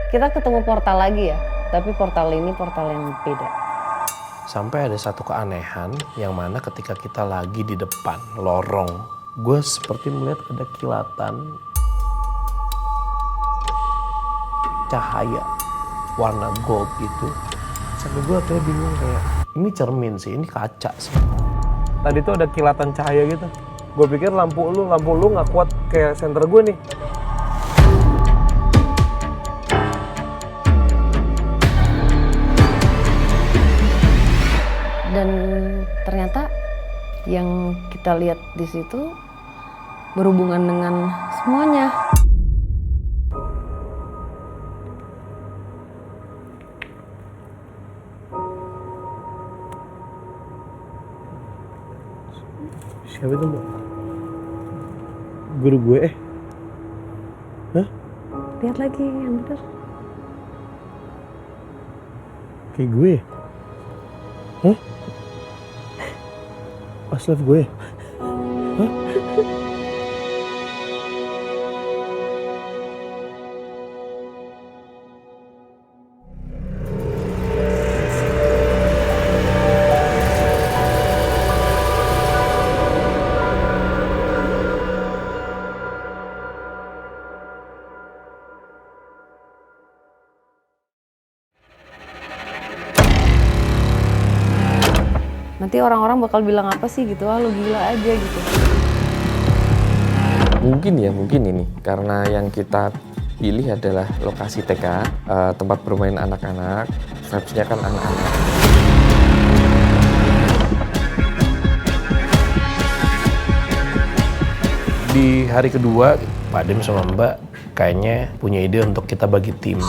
Kita ketemu portal lagi ya, tapi portal ini portal yang beda. Sampai ada satu keanehan yang mana ketika kita lagi di depan lorong, gue seperti melihat ada kilatan cahaya warna gold gitu. Sampai gue kayak bingung kayak, ini cermin sih, ini kaca sih. Tadi tuh ada kilatan cahaya gitu. Gue pikir lampu lu nggak kuat kayak senter gue nih. Dan ternyata yang kita lihat di situ berhubungan dengan semuanya. Siapa itu Mbak? Guru gue Hah? Lihat lagi yang benar. Kayak gue Hah? Pas live gue Hah? Nanti orang-orang bakal bilang apa sih gitu, ah lu gila aja gitu. Mungkin ini karena yang kita pilih adalah lokasi TK, tempat bermain anak-anak, vibes-nya kan anak-anak. Di hari kedua, Pak Dem sama Mbak kayaknya punya ide untuk kita bagi tim.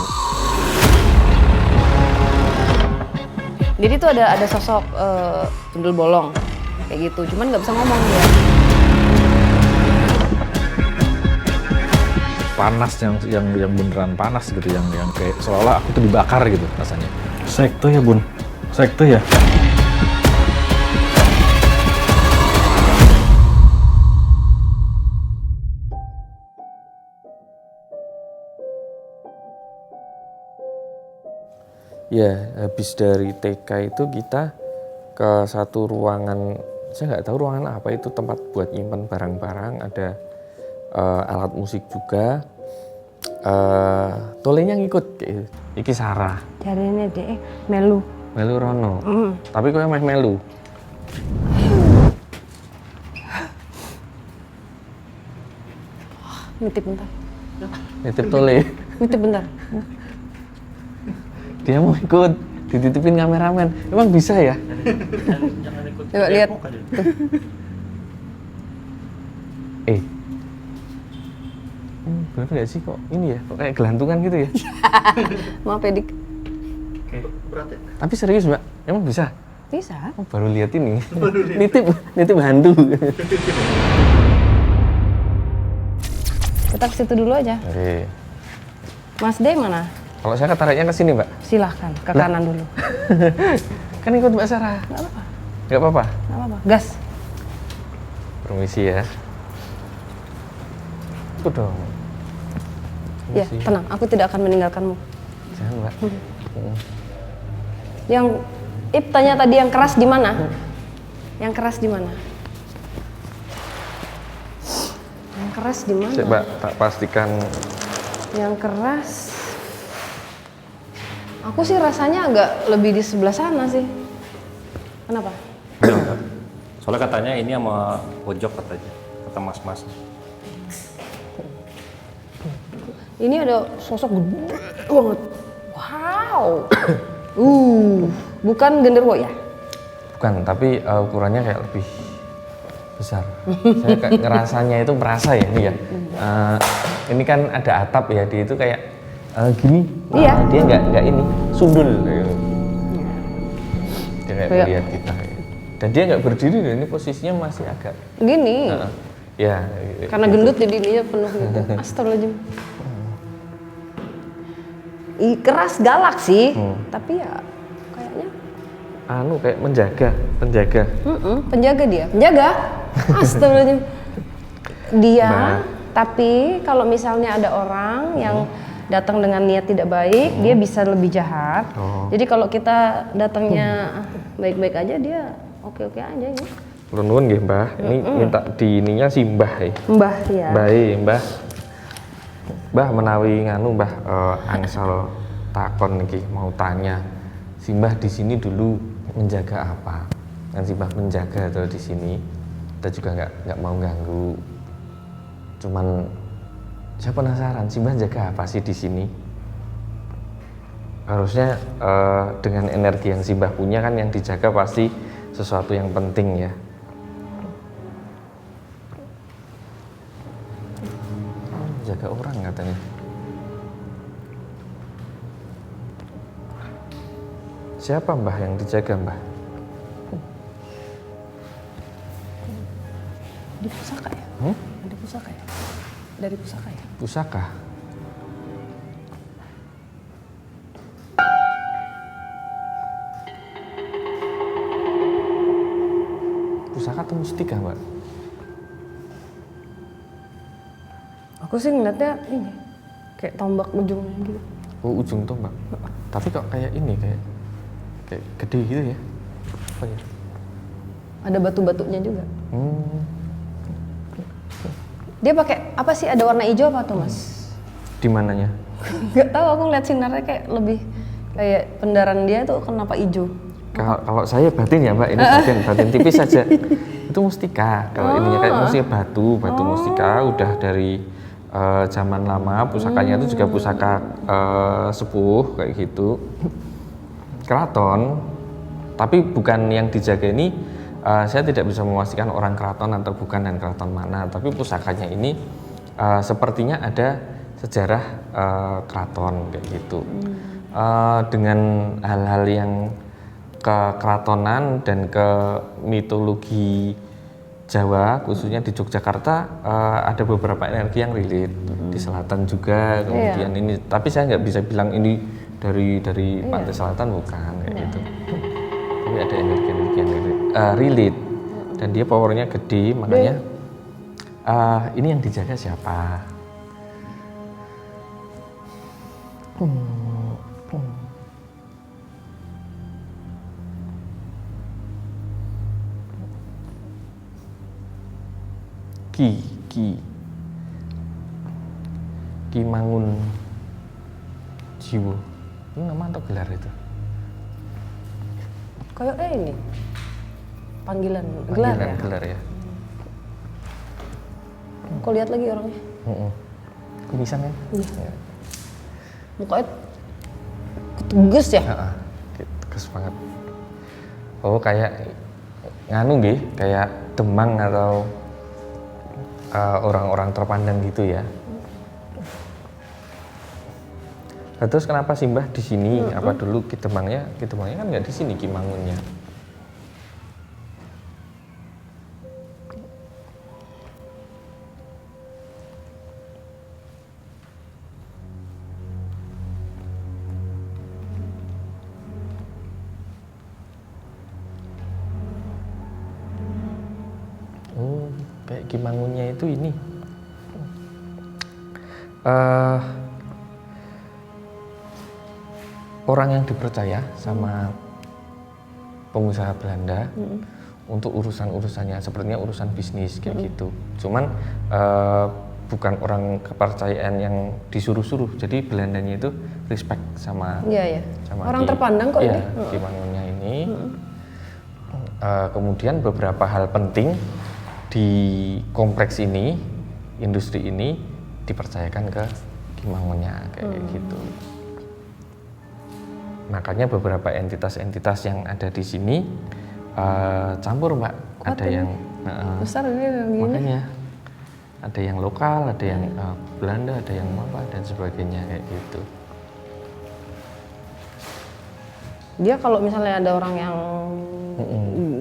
Jadi tuh ada sosok sundel bolong kayak gitu, cuman nggak bisa ngomong dia. Panas yang beneran panas gitu, yang kayak seolah-olah aku tuh dibakar gitu rasanya. Sekte ya Bun, sekte ya. Ya, habis dari TK itu kita ke satu ruangan, saya nggak tahu ruangan apa itu, tempat buat nyimpen barang-barang, ada alat musik juga. Tolenya ngikut, iki Sarah. Caranya deh melu. Melu Rono. Tapi kok meh melu. Nitip bentar. Nitip tole. Nitip bentar. Dia mau ikut, dititipin kameramen. Emang bisa ya? Coba lihat. Bener gak sih kok ini ya? Kok kayak gelantungan gitu ya? Maaf ya Dik. Tapi serius Mbak, emang bisa? Bisa. Oh, baru lihat ini. Nitip hantu. Kita ke situ dulu aja. Oke. Mas D mana? Kalau saya ketariknya ke sini Mbak. Silahkan ke kanan dulu. Kan ikut Mbak Sarah. Nggak apa-apa. Nggak apa-apa? Nggak apa-apa. Gas. Permisi ya. Ikut dong. Ya, Permisi. tenang. Aku tidak akan meninggalkanmu. Jangan Mbak. Yang Ip tanya tadi yang keras di mana? Yang keras di mana? Yang keras di mana? Cek Mbak, tak pastikan. Yang keras. Aku sih rasanya agak lebih di sebelah sana sih. Kenapa? Enggak. Soalnya katanya ini sama pojok katanya, kata mas-mas. Ini ada sosok gede banget. Wow. Bukan genderuwo ya? Bukan, tapi ukurannya kayak lebih besar. Saya kayak ngerasanya itu merasa ya ini ya. Ini kan ada atap ya, dia itu kayak gini. Iya. Dia nggak ini, sundul. Gitu. Dia kayak melihat kita. Dan dia nggak berdiri, ini posisinya masih agak. Gini. Ya. Karena gendut jadi dia penuh gitu. Astagfirullahaladzim. Keras galak sih, tapi ya kayaknya. Kayak penjaga. Penjaga dia, penjaga. Astagfirullahaladzim. Dia, tapi kalau misalnya ada orang yang datang dengan niat tidak baik, dia bisa lebih jahat. Jadi kalau kita datangnya baik-baik aja, dia oke-oke aja ya. Kula nuwun nggih Mbah, ini minta di ininya si Mbah ya. Mbah ya. Baik Mbah. Mbah menawi nganu Mbah angsal takon niki mau tanya. Si Mbah di sini dulu menjaga apa? Kan si Mbah menjaga tuh di sini. Kita juga nggak mau ganggu. Cuman saya penasaran si Mbah jaga apa sih di sini? Harusnya dengan energi yang si Mbah punya kan yang dijaga pasti sesuatu yang penting ya. Jaga orang katanya. Siapa Mbah yang dijaga Mbah? Di pusaka ya? Di pusaka ya? Dari pusaka ya? Pusaka. Pusaka atau mustika Mbak? Aku sih ngeliatnya ini, kayak tombak ujungnya gitu. Oh ujung tombak. Tapi kok kayak ini kayak gede gitu ya? Apa ya? Ada batu-batunya juga. Dia pakai apa sih? Ada warna hijau apa tuh Mas? Di mananya? Gak tahu, aku ngeliat sinarnya kayak lebih kayak pendaran dia tuh kenapa hijau? Kalau saya batin ya Mbak, ini batin tipis saja. Itu mustika. Kalau ininya kayak mustika batu mustika udah dari zaman lama. Pusakanya itu juga pusaka sepuh kayak gitu. Keraton, tapi bukan yang dijaga ini. Saya tidak bisa memastikan orang keraton atau bukan dan keraton mana. Tapi pusakanya ini sepertinya ada sejarah keraton kayak gitu. Dengan hal-hal yang kekeratonan dan ke mitologi Jawa, khususnya di Yogyakarta ada beberapa energi yang relate. Di selatan juga, kemudian ini. Tapi saya nggak bisa bilang ini dari pantai selatan, bukan kayak gitu. Tapi ada energi-energi yang relate dan dia powernya gede, makanya ini yang dijaga siapa? Ki Mangun Jiwo. Ini nama atau gelar itu? Kayak ini panggilan gelar ya. Kau lihat lagi orangnya. Kumisan kan? Iya. Mukanya tegas ya. Tegas banget. Oh kayak nganu nggih, kayak Demang atau orang-orang terpandang gitu ya. Nah, terus kenapa Simbah di sini? Apa dulu Ki Demangnya kan nggak di sini Ki Mangunnya? Oh, kayak Ki Mangunnya itu ini. Orang yang dipercaya sama pengusaha Belanda untuk urusan-urusannya, sepertinya urusan bisnis kayak gitu. Cuman bukan orang kepercayaan yang disuruh-suruh. Jadi Belandanya itu respect sama, sama orang terpandang kok ini. Ki Mangunnya ini. Kemudian beberapa hal penting di kompleks ini, industri ini dipercayakan ke Ki Mangunnya kayak gitu. Makanya beberapa entitas-entitas yang ada di sini campur Mbak. Kuat ada ini. Yang besar ini. Makanya ada yang lokal, ada yang Belanda, ada yang apa dan sebagainya kayak gitu. Dia kalau misalnya ada orang yang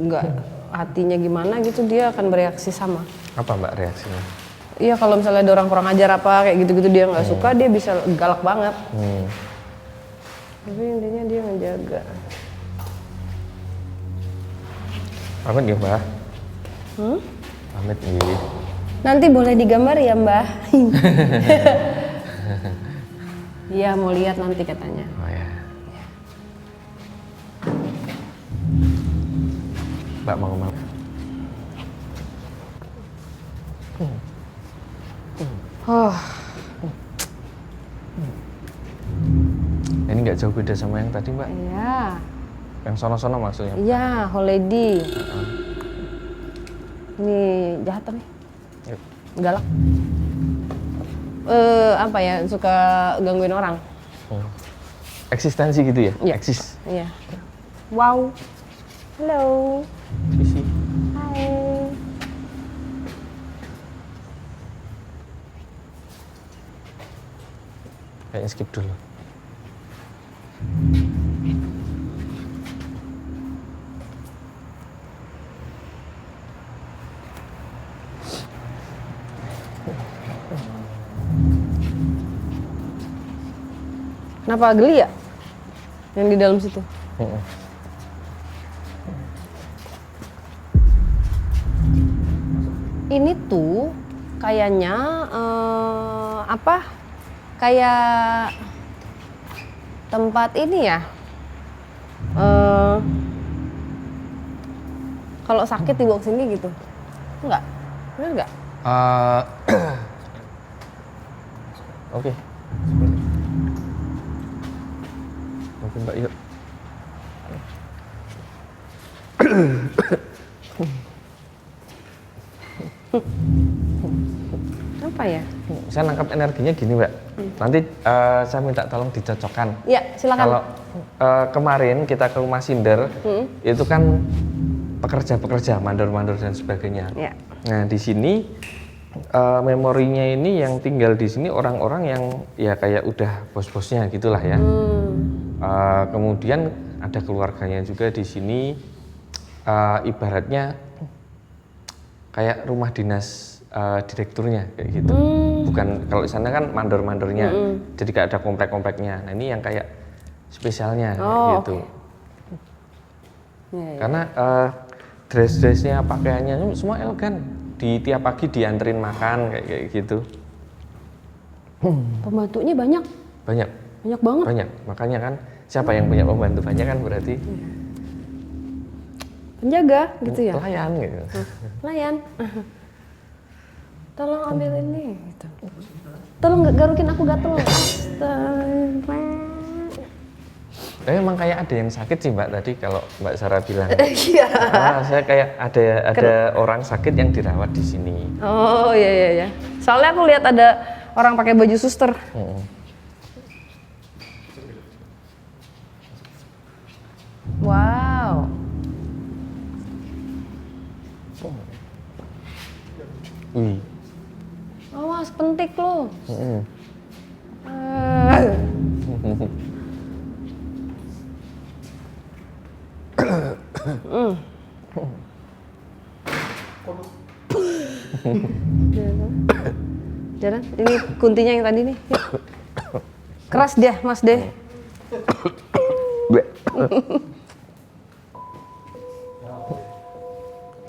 nggak hatinya gimana gitu, dia akan bereaksi sama. Apa Mbak reaksinya? Iya, kalau misalnya ada orang kurang ajar apa kayak gitu-gitu dia nggak suka, dia bisa galak banget. Tapi intinya dia menjaga. Pamit ya Mbak? Pamit ya. Nanti boleh digambar ya Mbak? Iya, mau lihat nanti katanya. Oh ya. Mbak mau kemana? Oh, Ini nggak jauh beda sama yang tadi Mbak. iya. Yang sono-sono maksudnya. Iya, Holedi. Ini jahat nih. Yuk. Galak. Apa ya, suka gangguin orang. Eksistensi gitu ya? Iya. Eksis. Iya. Wow. Halo. Sisi. Hai. Kayaknya skip dulu. Kenapa geli ya? Yang di dalam situ. Ini tuh kayaknya apa? Kayak tempat ini ya. Kalau sakit dibawa ke sini gitu. Enggak? Bener enggak? Oke. Oke Mbak, yuk. Apa ya? Saya nangkap energinya gini Mbak. Nanti saya minta tolong dicocokkan. Ya, silakan. Kalau kemarin kita ke rumah Sinder, itu kan pekerja-pekerja, mandor-mandor dan sebagainya. Ya. Nah di sini memorinya ini yang tinggal di sini orang-orang yang ya kayak udah bos-bosnya gitulah ya. Kemudian ada keluarganya juga di sini, ibaratnya kayak rumah dinas direkturnya kayak gitu. Bukan kalau di sana kan mandor-mandornya, jadi kayak ada komplek-kompleknya. Nah ini yang kayak spesialnya gitu. Ya. Karena dress-dressnya, pakaiannya semua elegan. Di tiap pagi dianterin makan kayak gitu. Pembantunya banyak. Banyak. Banyak banget. Banyak. Makanya kan siapa yang punya pembantu banyak kan berarti Penjaga gitu ya. pelayan gitu. Pelayan. Tolong ambil ini gitu. Tolong garukin aku gatel. Astaga. Tapi emang kayak ada yang sakit sih Mbak tadi kalau Mbak Sarah bilang. Iya. Saya kayak ada orang sakit yang dirawat di sini. Oh iya. Soalnya aku lihat ada orang pakai baju suster. Wow. Wih. Awas pentik lo. Jalan, ini kuntinya yang tadi nih. Yuk. Keras dia, Mas deh.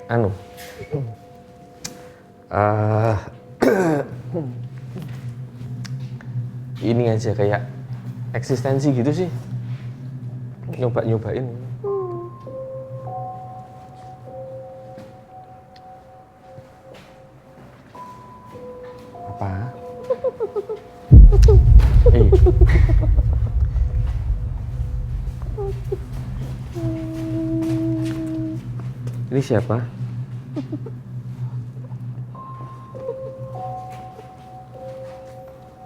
Anu. Ini aja kayak eksistensi gitu sih. Nyobain. Apa? Ini siapa?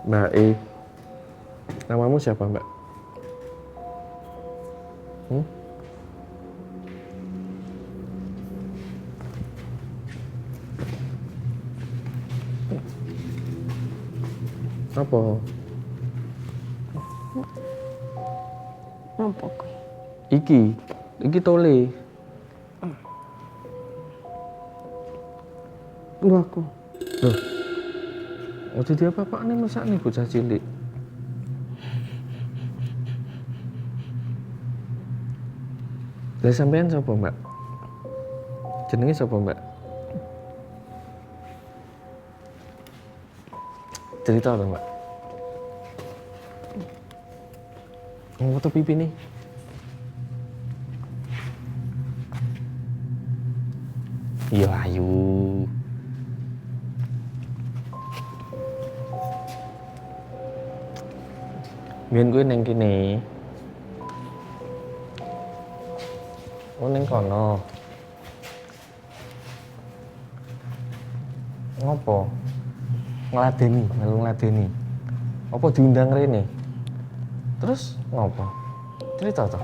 Mbak E. Namamu siapa Mbak? Apa? Nampak gue. Iki tole. Lu aku. Loh. Oh jadi apa nih masak nih bocah cilik? Lah sampean sapa, Mbak? Jenenge sapa, Mbak? Cerita apa, Mbak? Mau foto pipi nih. Iya ayu. Biyen gue neng kene. Oh neng kono. Ngopo? Ngladeni, melu ngladeni. Apa diundang rene? Terus ngopo? Cerita toh.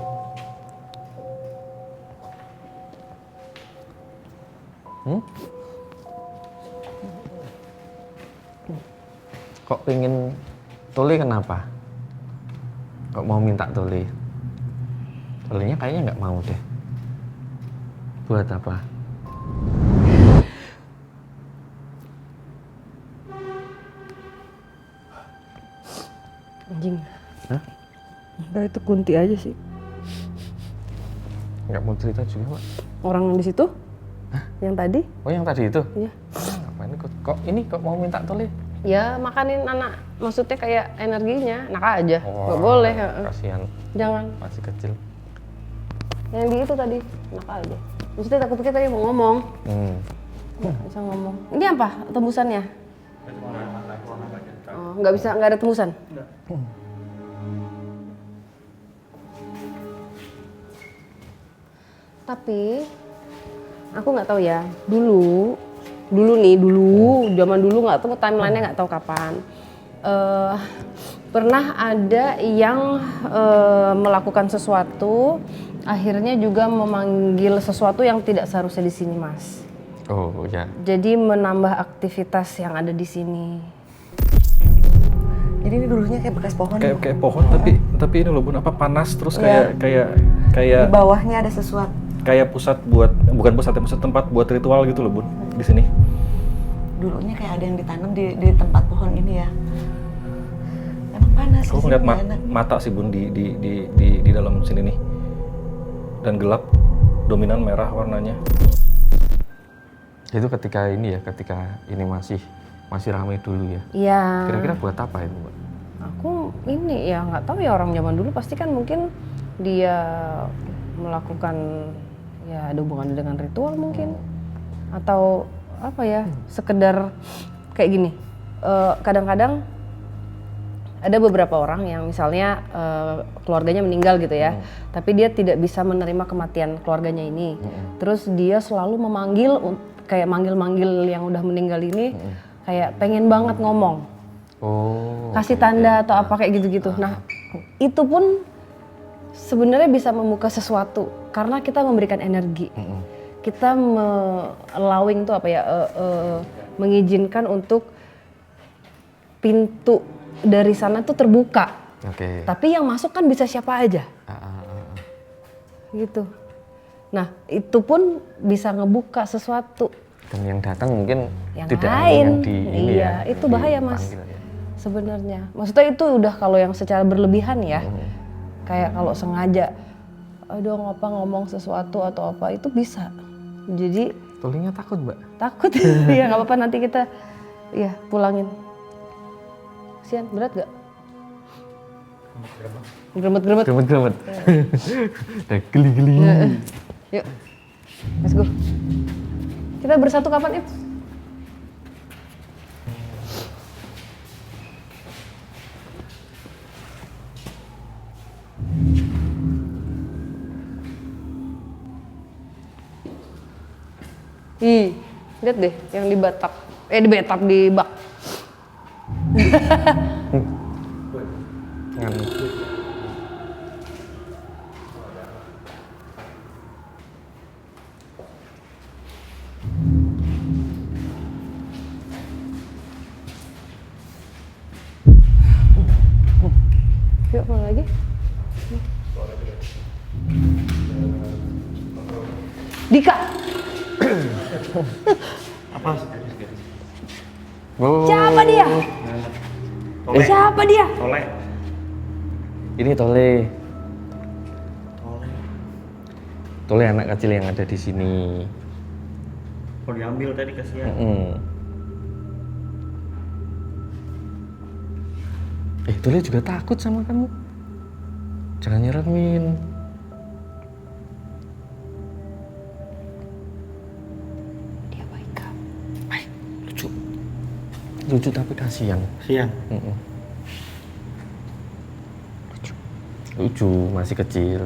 Kok pengen tole kenapa? Kok mau minta tole? Tolenya kayaknya nggak mau deh. Buat apa? Anjing. Hah? Udah itu Kunti aja sih. Nggak mau cerita juga, Pak? Orang di situ? Yang tadi? Oh yang tadi itu? Iya. Ngapain kok mau minta tole? Ya makanin anak, maksudnya kayak energinya, nak aja, Oh, nggak boleh. Kasihan, Jangan. masih kecil. Yang di itu tadi, nak aja. Maksudnya takut pikir tadi mau ngomong, nggak bisa ngomong. Ini apa tembusannya? Oh, nggak ada tembusan? Tapi aku nggak tahu ya. Dulu zaman dulu nggak tahu timelinenya, nggak tahu kapan. Pernah ada yang melakukan sesuatu, akhirnya juga memanggil sesuatu yang tidak seharusnya di sini, Mas. Oh ya. Jadi menambah aktivitas yang ada di sini. Jadi ini dulunya kayak bekas pohon. Kayak pohon tapi ini loh Bun, apa panas terus Iya. kayak Di bawahnya ada sesuatu. kayak bukan pusat tempat buat ritual gitu loh Bun di sini. Dulunya kayak ada yang ditanam di tempat pohon ini ya. Emang panas Aku sih, ngeliat nggak enak. mata sih Bun di dalam sini nih. Dan gelap, dominan merah warnanya. Itu ketika ini masih ramai dulu ya. Iya. Kira-kira buat apa itu, Mbak? Aku ini ya nggak tahu ya, orang zaman dulu pasti kan mungkin dia melakukan ya ada hubungan dengan ritual mungkin, atau apa ya, sekedar kayak gini. Kadang-kadang ada beberapa orang yang misalnya keluarganya meninggal gitu ya, tapi dia tidak bisa menerima kematian keluarganya ini. Terus dia selalu memanggil, kayak manggil-manggil yang udah meninggal ini, kayak pengen banget ngomong, kasih tanda atau apa kayak gitu-gitu. Nah itu pun sebenarnya bisa membuka sesuatu karena kita memberikan energi. Kita allowing tuh apa ya, mengizinkan untuk pintu dari sana tuh terbuka. Oke. Tapi yang masuk kan bisa siapa aja. Gitu. Nah, itu pun bisa ngebuka sesuatu. Dan yang datang mungkin Yang tidak lain. hanya yang di ini Iya, ya. itu bahaya, Mas. dipanggil ya. Sebenarnya. Maksudnya itu udah kalau yang secara berlebihan ya. Kayak kalau sengaja aduh ngomong sesuatu atau apa itu bisa. Jadi Tolinya takut, Mbak? takut. Ya nggak apa-apa, nanti kita ya pulangin. Sian, berat gak? Gremet-gremet. Gemet-gemet. Udah geli-geli. Yuk, let's go. Kita bersatu kapan, Ip? Ih, lihat deh yang di Batak. Di Batak, di bak. Yuk, mana lagi? Dika. Siapa dia? Siapa dia? Ini Tole. Tole anak kecil yang ada di sini. Mau diambil tadi kasihan. Tole juga takut sama kamu. Jangan nyeremin. Dia baik kak. Baik, lucu. Lucu tapi kasihan. Siang. Lucu, masih kecil.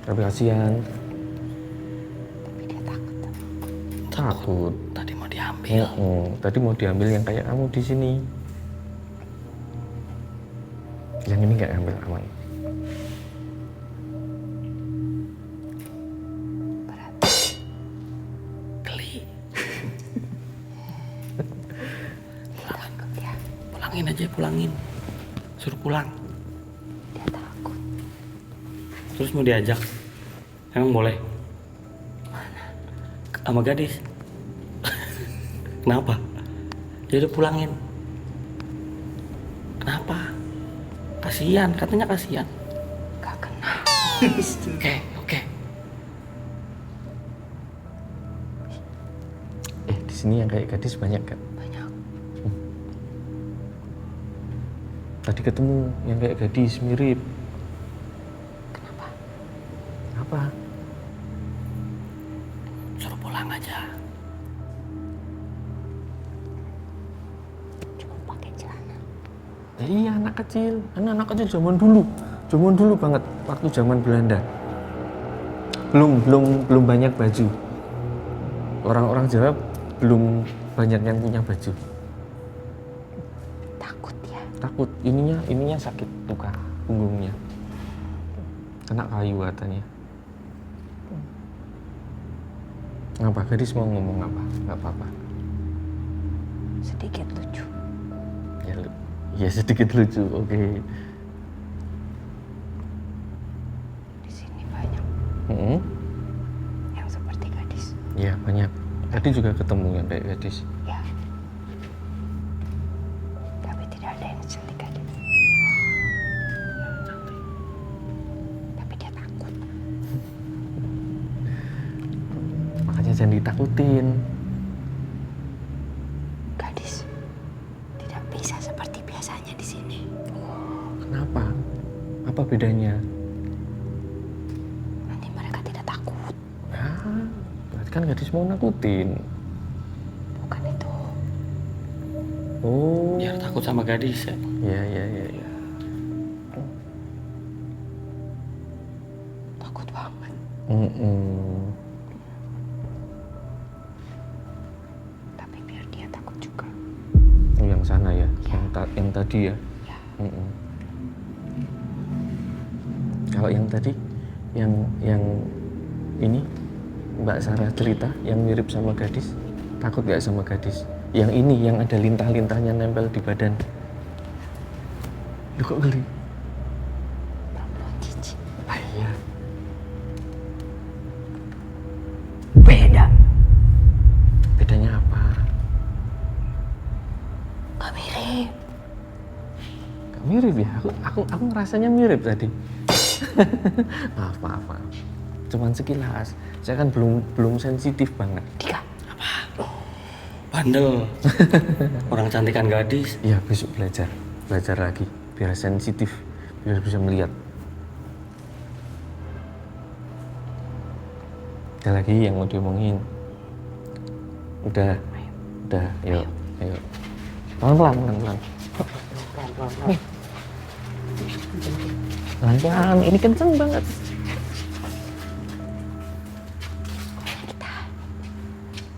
Tapi kasihan. Tapi dia takut. Takut. Tadi mau diambil. Tadi mau diambil yang kayak kamu di sini. Yang ini nggak ambil, aman. Geli. Pulangin aja, pulangin. Suruh pulang. Dia takut. Terus mau diajak? Emang boleh? Sama gadis. Kenapa? Dia udah pulangin. Kenapa? Kasihan, katanya kasihan. Gak kenal. Oke. Di sini yang kayak gadis banyak kan? Banyak. Tadi ketemu yang kayak gadis mirip. Kenapa? Apa? Suruh pulang aja. Cuma pakai celana. Ya iya, anak kecil zaman dulu banget, waktu zaman Belanda. Belum banyak baju. Orang-orang Jawa belum banyak yang punya baju. Takut dia. Takut, ininya sakit luka punggungnya. Kena kayu katanya. Ngapa? Gadis mau ngomong apa? Nggak apa-apa. Sedikit lucu. Ya sedikit lucu, oke. Di sini banyak yang seperti gadis. Iya banyak. Tadi juga ketemu yang kayak gadis. Ya. Tapi tidak ada yang cantik gadis. Tapi dia takut. Makanya jangan ditakutin. Gadis tidak bisa seperti biasanya di sini. Kenapa? Apa bedanya? Nanti mereka tidak takut. Ah, berarti kan gadis mau nakutin. Bukan itu. Oh. Biar takut sama gadis ya. Ya. Takut banget. Tapi biar dia takut juga. Yang sana ya, yang tadi ya. Ya. Kalau yang tadi, yang ini Mbak Sarah cerita, yang mirip sama gadis, takut gak sama gadis? Yang ini, yang ada lintah-lintahnya nempel di badan. Lu kok geli? Perempuan cici. Iya. Beda. Bedanya apa? Gak mirip. Gak mirip ya? Aku ngerasanya mirip tadi. Maaf. Cuman sekilas. Saya kan belum sensitif banget. Tiga. Bandel. Orang cantikan gadis. Iya, besok belajar lagi biar sensitif, biar bisa melihat. Ada lagi yang mau diomongin? Udah, yuk. Pelan-pelan. Pelan-pelan, ini kenceng banget.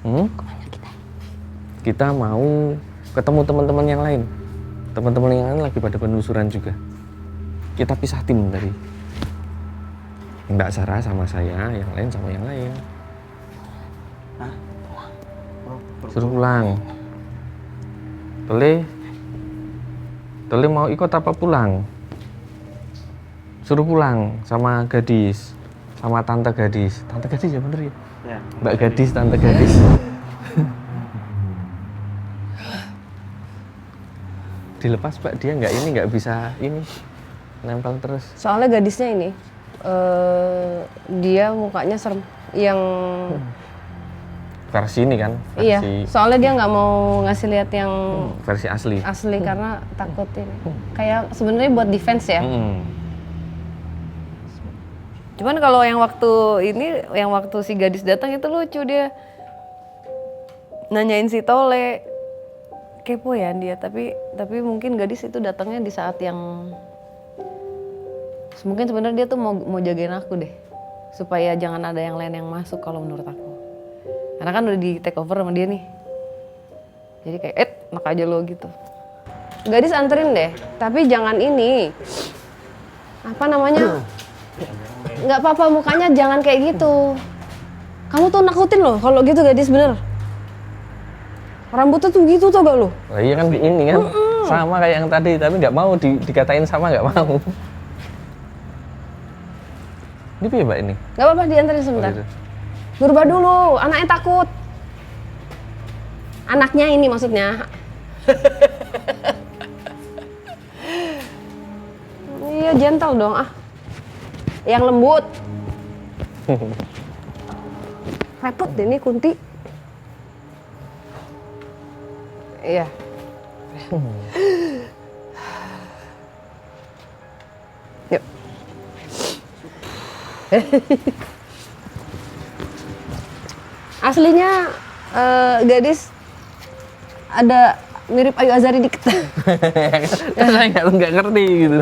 Kemana kita? Kita mau ketemu teman-teman yang lain. Teman-teman yang lain lagi pada penelusuran juga. Kita pisah tim tadi. Mbak Sarah sama saya, yang lain sama yang lain. Hah? Suruh pulang. Tole mau ikut apa pulang? Suruh pulang sama gadis, sama tante gadis. Tante gadis ya bener ya? Ya. Mbak gadis, tante gadis. Dilepas Pak, dia nggak bisa ini nempel terus. Soalnya gadisnya ini, dia mukanya serem. Yang Versi ini kan? iya, Versi, soalnya dia nggak mau ngasih lihat yang versi asli. asli karena takut ini. Kayak sebenarnya buat defense ya. Cuman kalau yang waktu si gadis datang itu lucu, dia nanyain si Tole, kepo ya dia, tapi mungkin gadis itu datangnya di saat yang mungkin sebenarnya dia tuh mau jagain aku deh, supaya jangan ada yang lain yang masuk kalau menurut aku. Karena kan udah di take over sama dia nih. Jadi kayak, enak aja lo gitu. Gadis anterin deh, tapi jangan ini. Apa namanya? Nggak apa-apa mukanya jangan kayak gitu. Kamu tuh nakutin loh kalau gitu gadis bener. Rambutnya tuh gitu tau gak lo? Nah, iya kan ini kan sama kayak yang tadi, tapi nggak mau dikatain sama nggak mau. Ini piye Mbak ini? Nggak apa-apa dianterin sebentar. gitu. Berubah dulu, anaknya takut. Anaknya ini maksudnya. Iya gentle dong ah. Yang lembut. Repot deh ini Kunti. Iya. Yuk. Aslinya gadis ada mirip Ayu Azari dikit. Saya nggak ngerti gitu.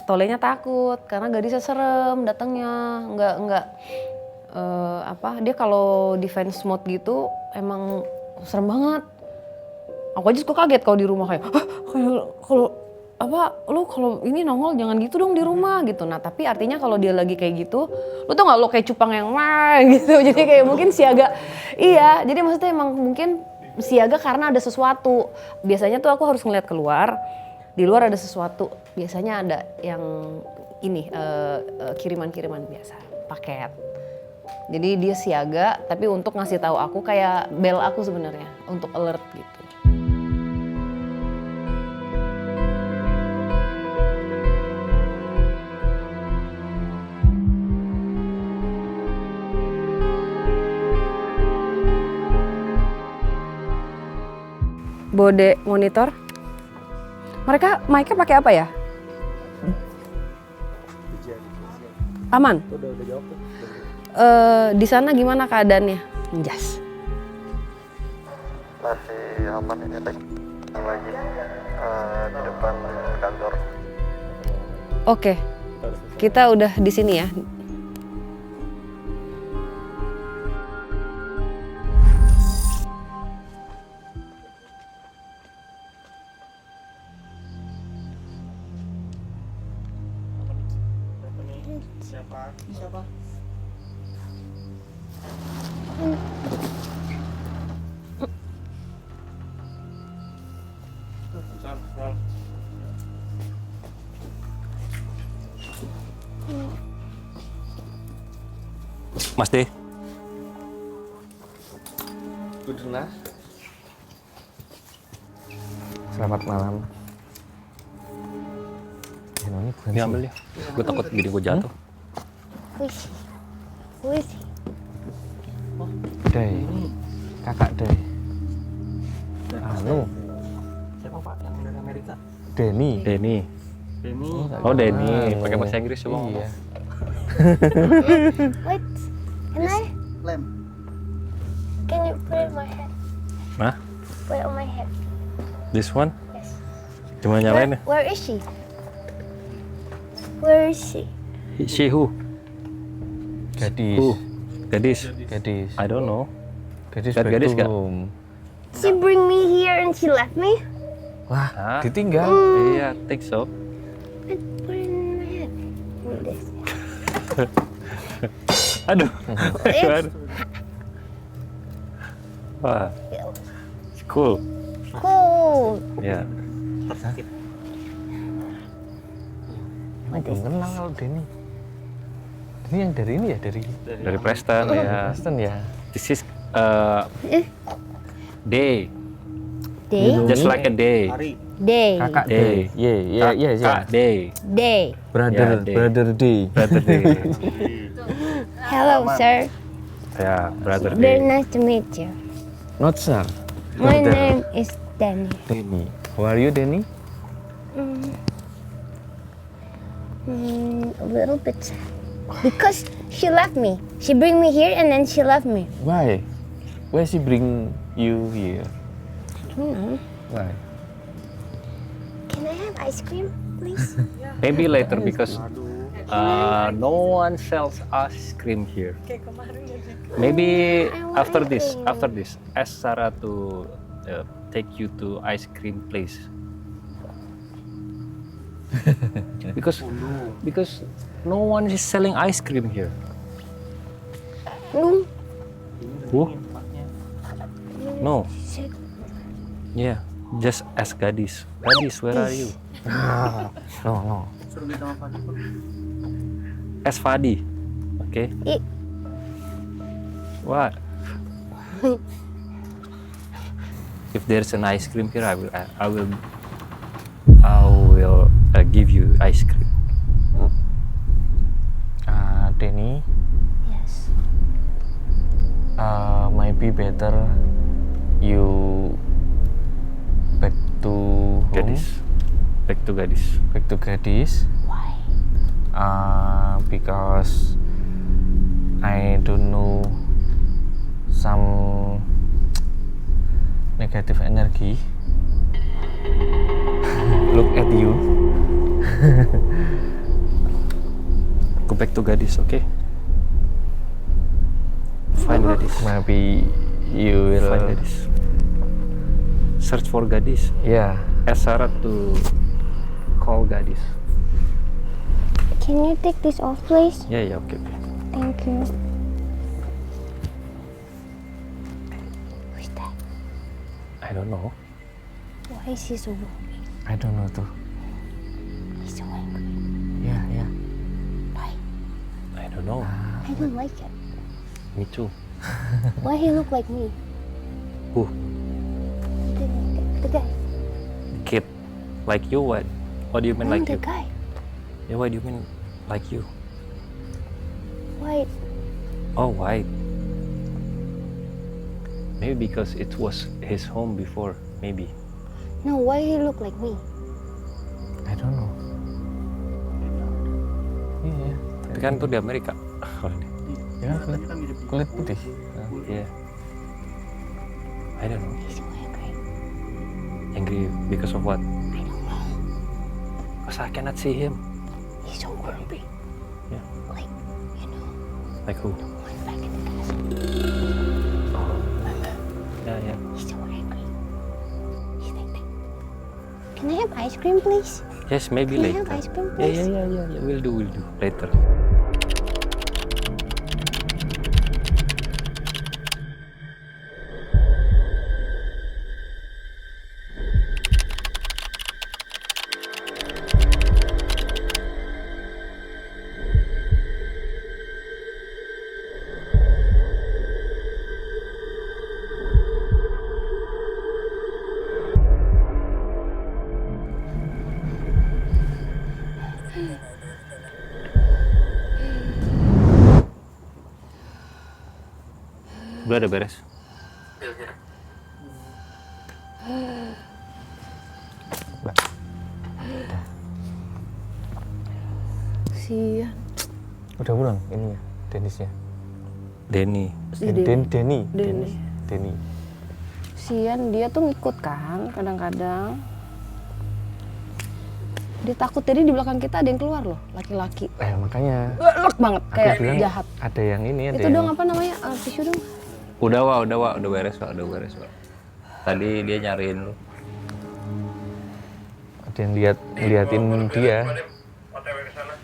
Tolenya takut karena gadisnya serem datangnya, nggak dia kalau defense mode gitu emang serem banget. Aku aja suka kaget kalau di rumah kayak kalau ini nongol jangan gitu dong di rumah gitu. Nah tapi artinya kalau dia lagi kayak gitu, lu tau nggak lo kayak cupang yang wah gitu. Jadi kayak mungkin siaga. Iya, jadi maksudnya emang mungkin siaga karena ada sesuatu. Biasanya tuh aku harus ngeliat keluar. Di luar ada sesuatu. Biasanya ada yang ini kiriman-kiriman biasa, paket. Jadi dia siaga, tapi untuk ngasih tahu aku kayak bel aku sebenarnya untuk alert gitu. Bode monitor. Mereka mic-nya pakai apa ya? Aman? Udah jawab tuh. Di sana gimana keadaannya? Jas. Masih aman ini lagi di depan kantor. Oke. Kita udah di sini ya. Siapa? Mas D. Budena. Selamat malam. Ini bukan Diambil ya. Gue takut gini gue jatuh. Day, kakak Day. Anu, Siapa Pak yang dari Amerika? Denny. Denny. Oh Denny, pakai bahasa Inggris coba ngomong. Iya. Wait, can I? Lem. Can you put it on my head? Nah, Put it on my head. this one? Yes. Cuma nyalain ya? Where is she? Where is she? She who? Gadis. Who? Gadis. Gadis. I don't know. Gadis Lihat gadis nggak? belum. She bring me here and she left me. Wah, Hah? ditinggal. Iya, think so. I put it in my head. Like this. Aduh. It's Aduh. Wah, it's cool. cool. Ya. What is Belum kenal kalau Denny. Ini yang dari ini ya, Dari Preston ya. Kristen ya. This is day. day? Just like a day. Day. Kakak Day. Day. Iya, iya, iya, iya. Kak day. Day. Brother, Ya, Day. brother Day. Brother day. Hello, sir. Ya, brother Very day. nice to meet you. Not sir. My Brother. name is Danny. Denny. How are you, Denny? A little bit sad. Because she left me. She bring me here and then she left me. Why? Why she bring you here? I don't know. Why? Can I have ice cream, please? Maybe later because no one sells ice cream here. Maybe after this, ask Sarah to take you to ice cream place. because no one is selling ice cream here. No. Who? No. She said, Yeah, just ask Gadis. Gadis, where are you? No. Ask Fadi. Okay. What? If there's an ice cream here, I will give you ice cream. Denny, yes. might be better you back to home. Gadis. Back to Gadis. Back to Gadis. Why? Because I don't know some negative energy. Look at you. Go back to Gadis, okay? Find Gadis. Maybe you will. Find Gadis. Search for Gadis. Yeah. Ask Sarah to call Gadis. Can you take this off, please? Yeah, okay. Thank you. Who's that? I don't know. Why is he so rude? I don't know too. He's so angry. Yeah. Why? I don't know. I don't like it. Me too. Why he look like me? Who? The guy. Kid. Like you? What? What do you mean No, like the you? guy. Yeah, what do you mean like you? White. Oh, white. Maybe because it was his home before. Maybe. No, why he look like me? I don't know. Iya. Tapi kan tuh di Amerika. Ya, kulit putih. Yeah. I don't know. He's so angry. Angry because of what? I don't know. Because I cannot see him. He's so grumpy. Yeah. Like, you know, Like who? the one back in the castle. Yeah. He's so angry. He's like that. Can I have ice cream, please? Yes, maybe Can I later. have ice cream, Yeah. please? We'll do later. Udah beres. Sian. Udah pulang ini ya, Denisnya. Denny. Denny. Sian, dia tuh ngikut kan kadang-kadang. Dia takut, tadi di belakang kita ada yang keluar loh, laki-laki. Makanya Galak banget, aku kayak bilang jahat. ada yang ini, ada Itu yang dong apa namanya? Tisu dong. Udah beres, Wak. Tadi dia nyariin lu. ada yang ngeliatin dia.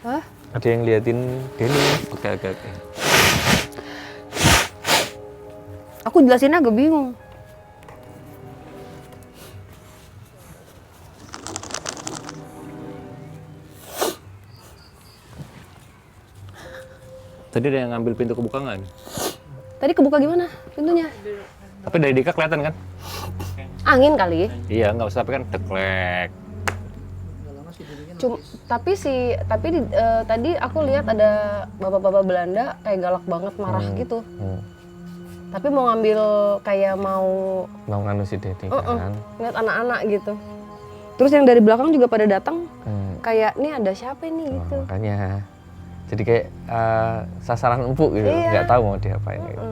Hah? Ada yang ngeliatin Denny. Oke. Aku jelasin agak bingung. Tadi ada yang ngambil pintu kebuka nggak? Tadi kebuka gimana pintunya? Tapi dari Dika kelihatan kan? Angin kali. Iya, nggak usah, tapi kan teklek. Tadi aku lihat ada bapak-bapak Belanda kayak galak banget, marah gitu. Tapi mau ngambil kayak mau Nganu si Denny kan. ngeliat anak-anak gitu. Terus yang dari belakang juga pada datang. kayak nih ada siapa nih gitu. Makanya jadi kayak sasaran empuk gitu, nggak tahu mau diapain. Gitu.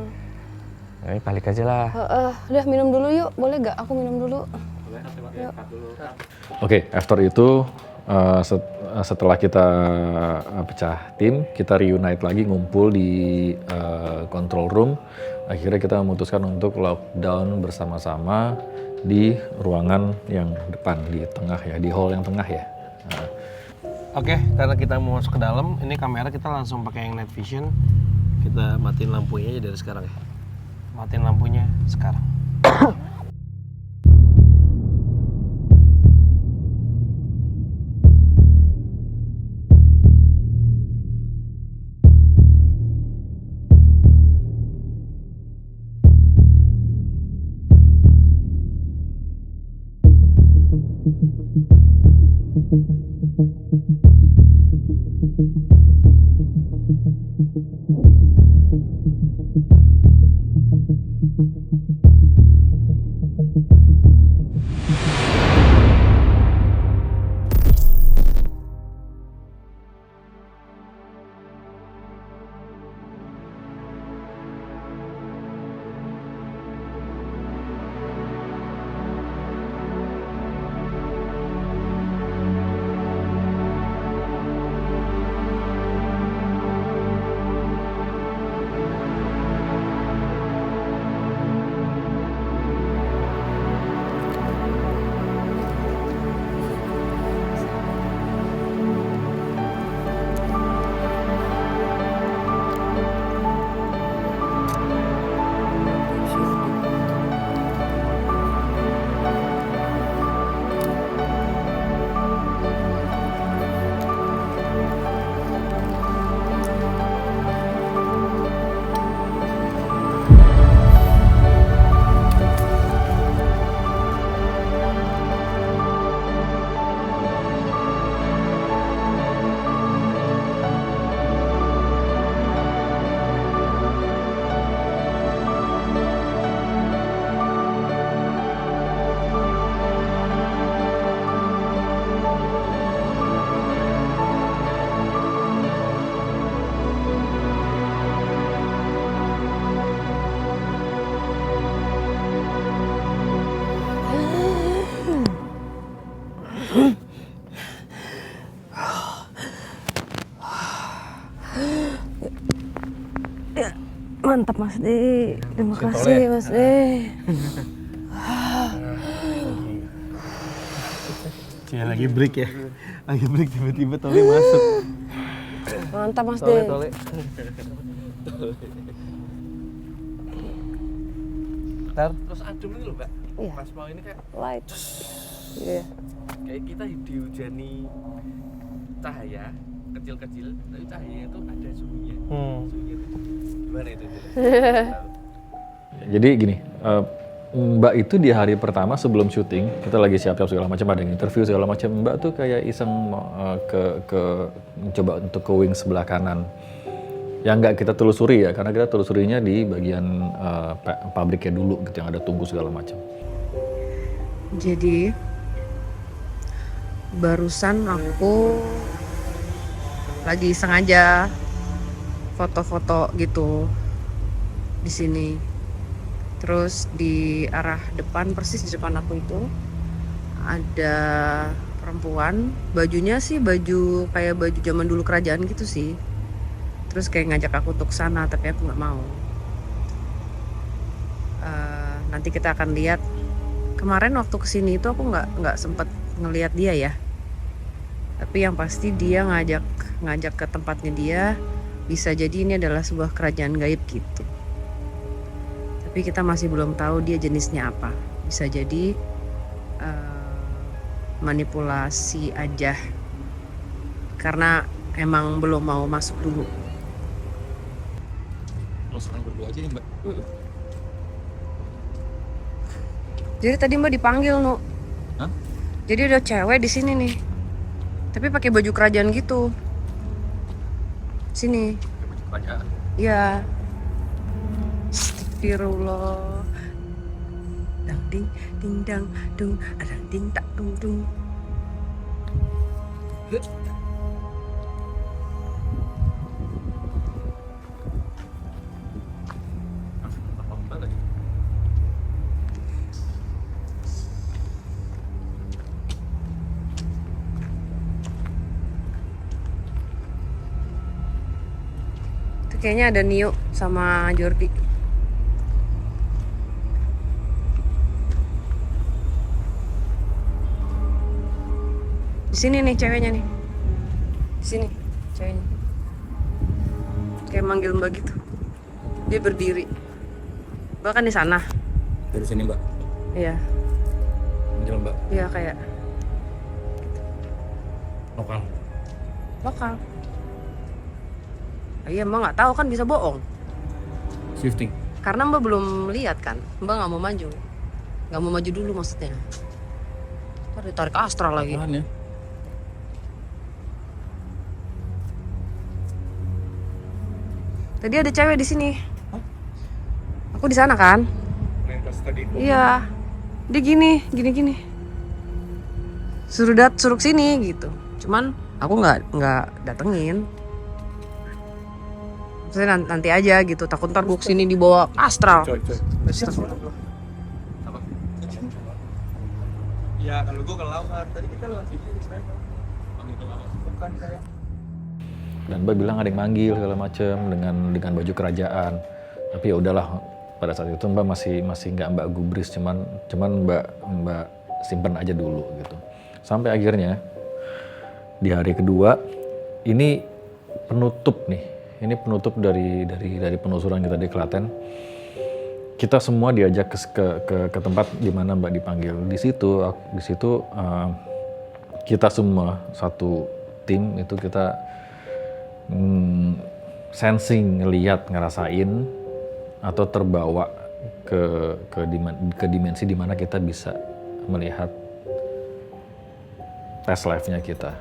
Ini balik aja lah. Udah minum dulu yuk, boleh gak aku minum dulu? Oke, after itu setelah kita pecah tim, kita reunite lagi, ngumpul di control room. Akhirnya kita memutuskan untuk lockdown bersama-sama di ruangan yang depan, di tengah ya, di hall yang tengah ya. Oke, karena kita mau masuk ke dalam, ini kamera kita langsung pakai yang night vision. Kita matiin lampunya aja dari sekarang ya. Matiin lampunya sekarang. Mantap Mas D, terima kasih Mas D. Cia lagi break ya, lagi break tiba-tiba Tole masuk. Mantap Mas D. Tole. Ntar Terus adem itu loh Mbak, Iya. pas mau ini kayak Light. Iya. kayak kita dihujani cahaya kecil-kecil, tapi cahaya itu ada suhunya. Suhunya itu gimana itu? Jadi gini, Mbak itu di hari pertama sebelum syuting, kita lagi siap-siap segala macam, ada yang interview segala macam. Mbak tuh kayak iseng mencoba untuk ke wing sebelah kanan. Yang nggak kita telusuri ya, karena kita telusurinya di bagian pabriknya dulu gitu, yang ada tungku segala macam. Jadi barusan aku lagi sengaja foto-foto gitu di sini. Terus di arah depan, persis di depan aku itu ada perempuan, bajunya sih baju kayak baju zaman dulu kerajaan gitu sih. Terus kayak ngajak aku untuk sana, tapi aku nggak mau. Nanti kita akan lihat. Kemarin waktu kesini itu aku nggak sempet ngelihat dia ya. Tapi yang pasti dia ngajak ke tempatnya dia. Bisa jadi ini adalah sebuah kerajaan gaib gitu. Tapi kita masih belum tahu dia jenisnya apa. Bisa jadi manipulasi aja. Karena emang belum mau masuk dulu. Sekarang berdua aja ya Mbak. Jadi tadi Mbak dipanggil, Nu. Hah? Jadi ada cewek di sini nih. Tapi pakai baju kerajaan gitu. Sini. Kerajaan. Iya. Astagfirullah. Dang ding ding dang dung, adang ding tak dung dung. Itu kayaknya ada Nio sama Jordi. Di sini nih ceweknya nih. Di sini ceweknya. Kayak manggil Mbak gitu. Dia berdiri. Mbak kan di sana. Dari sini Mbak. Iya. Manggil Mbak. Iya kayak Lokal. lokal. Ah, iya Mbak nggak tahu kan bisa bohong. Shifting. Karena Mbak belum lihat kan. Mbak nggak mau maju. Nggak mau maju dulu maksudnya. Ntar ditarik astral lagi. Apaan ya? Tadi ada cewek di sini. Aku di sana kan? Iya. Dia gini. Suruh sini gitu. Cuman aku nggak datengin. Maksudnya nanti aja gitu. Takut ntar gue kesini dibawa astral. Ya kalau gue ke Lauhar, tadi kita lewat sini di sana. Bukan kayak. Dan Mbak bilang ada yang manggil segala macem dengan baju kerajaan. Tapi ya udahlah, pada saat itu Mbak masih nggak Mbak gubris, cuman Mbak simpen aja dulu gitu. Sampai akhirnya di hari kedua ini penutup nih. Ini penutup dari penelusuran kita di Klaten. Kita semua diajak ke tempat di mana Mbak dipanggil. Di situ kita semua satu tim itu kita sensing, ngeliat, ngerasain atau terbawa ke dimensi di mana kita bisa melihat past life-nya kita.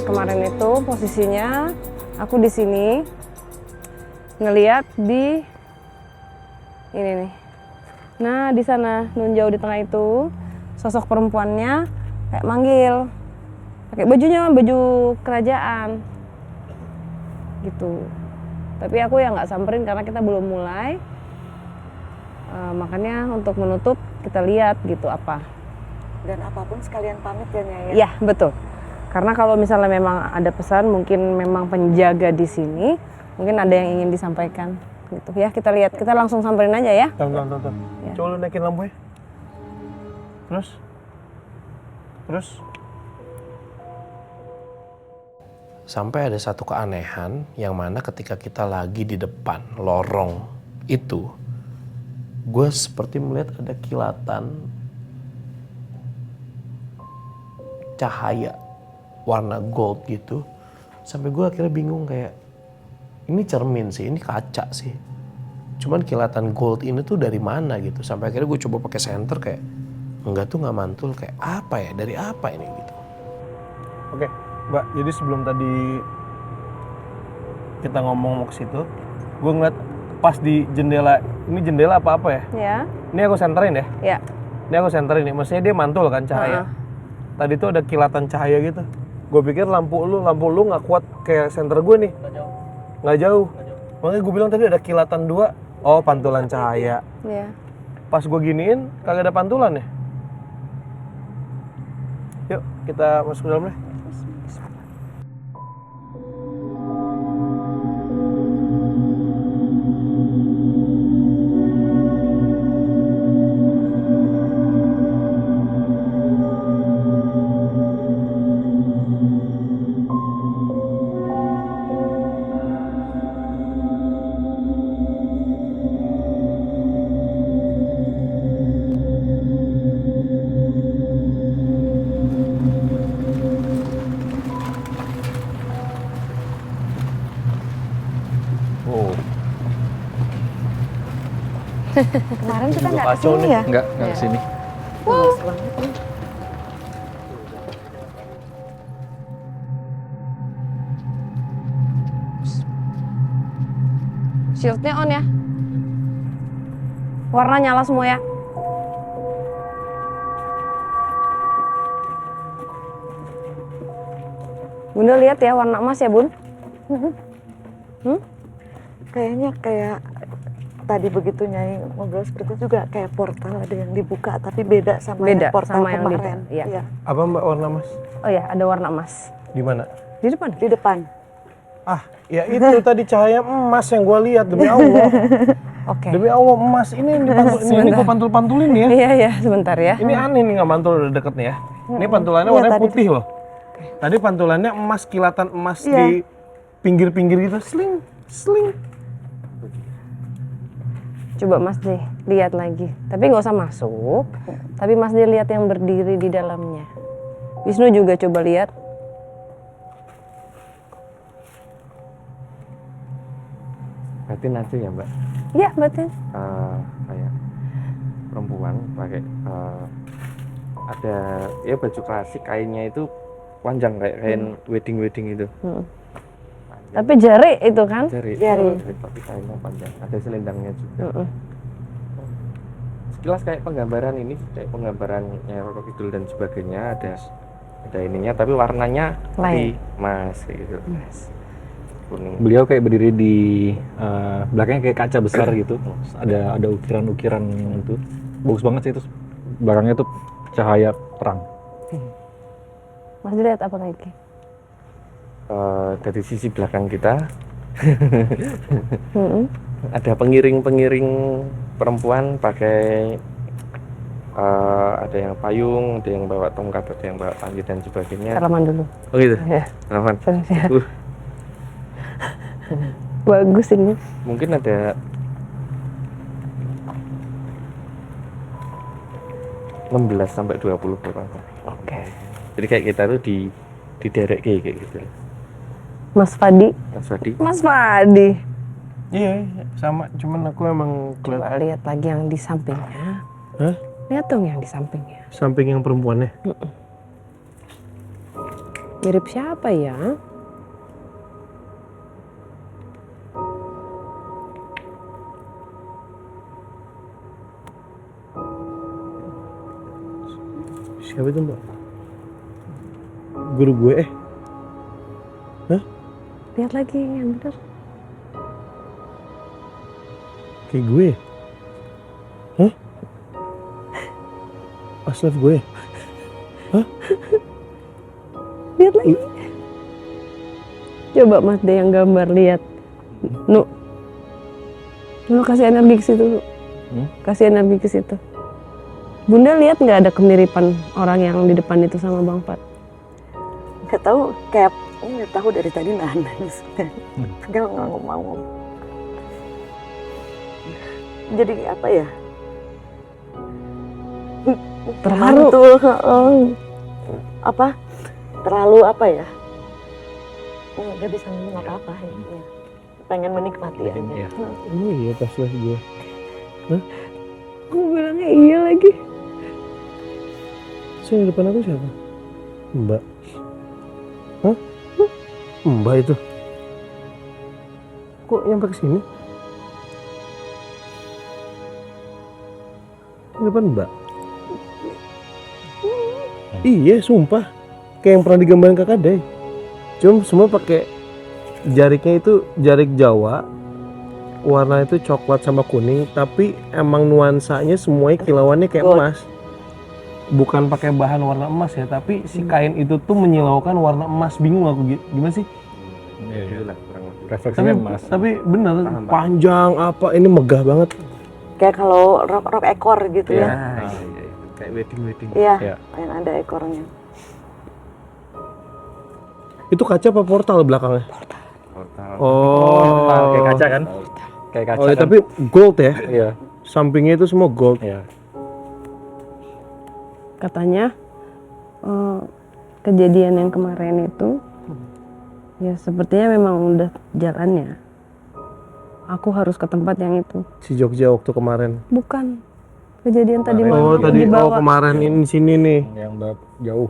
Kemarin itu posisinya aku di sini ngeliat di ini nih. Nah di sana nun jauh di tengah itu sosok perempuannya kayak manggil, pakai bajunya baju kerajaan gitu. Tapi aku ya nggak samperin karena kita belum mulai. Makanya untuk menutup kita lihat gitu apa. Dan apapun sekalian pamit ya Nyai. Iya betul. Karena kalau misalnya memang ada pesan, mungkin memang penjaga di sini, mungkin ada yang ingin disampaikan, gitu ya. Kita lihat, kita langsung samperin aja ya. Tonton. Ya. Coba lu naikin lampu ya. Terus. Sampai ada satu keanehan yang mana ketika kita lagi di depan lorong itu, gue seperti melihat ada kilatan cahaya warna gold gitu, sampai gue akhirnya bingung kayak ini cermin sih, ini kaca sih, cuman kilatan gold ini tuh dari mana gitu, sampai akhirnya gue coba pakai senter kayak enggak tuh nggak mantul, kayak apa ya, dari apa ini gitu. Oke Mbak, jadi sebelum tadi kita ngomong ke situ, gue ngeliat pas di jendela, ini jendela apa ya? Ya. Ini aku senterin ya? Ya. Ini aku senterin nih, maksudnya dia mantul kan cahaya. Tadi tuh ada kilatan cahaya gitu. Gue pikir lampu lu nggak kuat kayak senter gue nih. Nggak jauh. Makanya gue bilang tadi ada kilatan 2. Oh, pantulan cahaya. Iya. Pas gue giniin, kagak ada pantulan ya. Yuk, kita masuk ke dalam deh. Kemarin kita nggak kacau kesini nih. ya? Enggak kesini. Luas banget nih. Shieldnya on ya. Warna nyala semua ya. Bunda lihat ya warna emas ya Bun. Kayaknya kayak tadi begitu Nyai ngobrol seperti itu juga kayak portal ada yang dibuka tapi beda sama Beda yang portal sama yang di kemarin. iya. Iya. Apa Mbak warna emas? Oh ya ada warna emas. Di mana? Di depan. Di depan. Ah, ya itu tadi cahaya emas yang gua lihat demi Allah. Oke. Demi Allah emas ini yang dipantul, ini gua pantul-pantulin nih ya. Iya iya sebentar ya. Ini aneh nih nggak mantul udah deket nih ya. Ini pantulannya Iya, warnanya tadi putih loh. Tadi pantulannya emas, kilatan emas Iya. di pinggir-pinggir gitu, sling, sling. Coba Mas D lihat lagi. Tapi nggak usah masuk. Tapi Mas D lihat yang berdiri di dalamnya. Wisnu juga coba lihat. Batin aja ya Mbak. Iya batin. Kayak perempuan pakai ada ya baju klasik, kainnya itu panjang kayak kain wedding itu. Tapi jari itu kan. Jari. Jari. Tapi kainnya panjang. Ada selendangnya juga. Sekilas kayak penggambaran ini, kayak penggambaran Nyai Roro Kidul dan sebagainya, ada ininya, tapi warnanya Lain. emas kayak gitu. Kuning. Beliau kayak berdiri di belakangnya kayak kaca besar gitu. Ada ukiran-ukiran itu. Bagus banget sih itu. Belakangnya tuh cahaya terang. Mas D lihat apa lagi? Dari sisi belakang kita ada pengiring-pengiring perempuan pakai ada yang payung, ada yang bawa tongkat, ada yang bawa panji dan sebagainya. Salaman dulu. Oh gitu. Ya. Salaman. Ya. Bagus ini. Mungkin ada 16 sampai 20 orang. Oke. Jadi kayak kita tuh di derek kayak gitu. Mas Fadi. Mas Wadi. Mas Fadi. Iya, sama. Cuman aku emang Coba lihat lagi yang di sampingnya. Hah? Lihat dong yang di sampingnya. Samping yang perempuannya. Mirip siapa ya? Siapa itu Mbak? Guru gue Hah? Lihat lagi yang benar. Kayak gue Hah? Aslaf gue Hah? Lihat lagi. Coba Mas D yang gambar lihat. Nu kasih energi ke situ. Kasih energi ke situ. Bunda lihat nggak ada kemiripan orang yang di depan itu sama Bang Fat? Nggak tahu, kayak nggak tahu dari tadi nangis. Nggak ngomong. Jadi apa ya? Terharu. Mantul, apa? Terlalu apa ya? Nggak bisa ngomong apa-apa. Ya. Pengen menikmati aja. Iya. Oh iya Aslaf gue. Aku bilangnya iya lagi. Yang depan aku siapa? Mbak. Hah? Mbak itu. Kok nyampe ke sini? Yang depan Mbak. Iya, sumpah. Kayak yang pernah digambarin Kakak Day. Cuma semua pakai jariknya itu jarik Jawa. Warna itu coklat sama kuning, tapi emang nuansanya semuanya kilauannya kayak emas. Bukan pakai bahan warna emas ya, tapi si kain itu tuh menyilaukan warna emas. Bingung aku gimana sih? Itulah kurang lebih. Refleksinya emas. Tapi bener panjang apa ini megah banget. Kayak kalau rok ekor gitu ya. Iya. Kayak wedding. Iya, Ya. yang ada ekornya. Itu kaca apa portal belakangnya? Portal. Oh, Kayak kaca kan? Kayak kaca Oh, ya, kan? tapi gold ya. Iya. Sampingnya itu semua gold. Iya. Katanya kejadian yang kemarin itu ya sepertinya memang udah jalannya. aku harus ke tempat yang itu. Si Jogja waktu kemarin. Bukan. Kejadian tadi Oh, malam tadi dibawa. kemarin ini sini nih. Yang jauh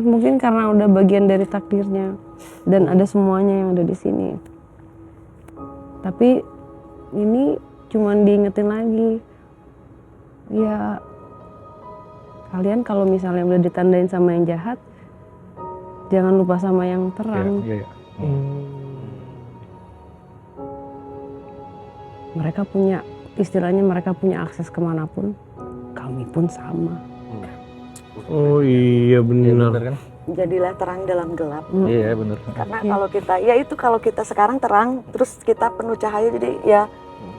Mungkin karena udah bagian dari takdirnya dan ada semuanya yang ada di sini. Tapi ini cuman diingetin lagi. Ya kalian kalau misalnya udah ditandain sama yang jahat, jangan lupa sama yang terang. Iya. Mereka punya, istilahnya mereka punya akses kemanapun, kami pun sama. Oh iya benar. kan? Jadilah terang dalam gelap. Iya benar. Karena kalau kita, ya itu kalau kita sekarang terang, terus kita penuh cahaya, jadi ya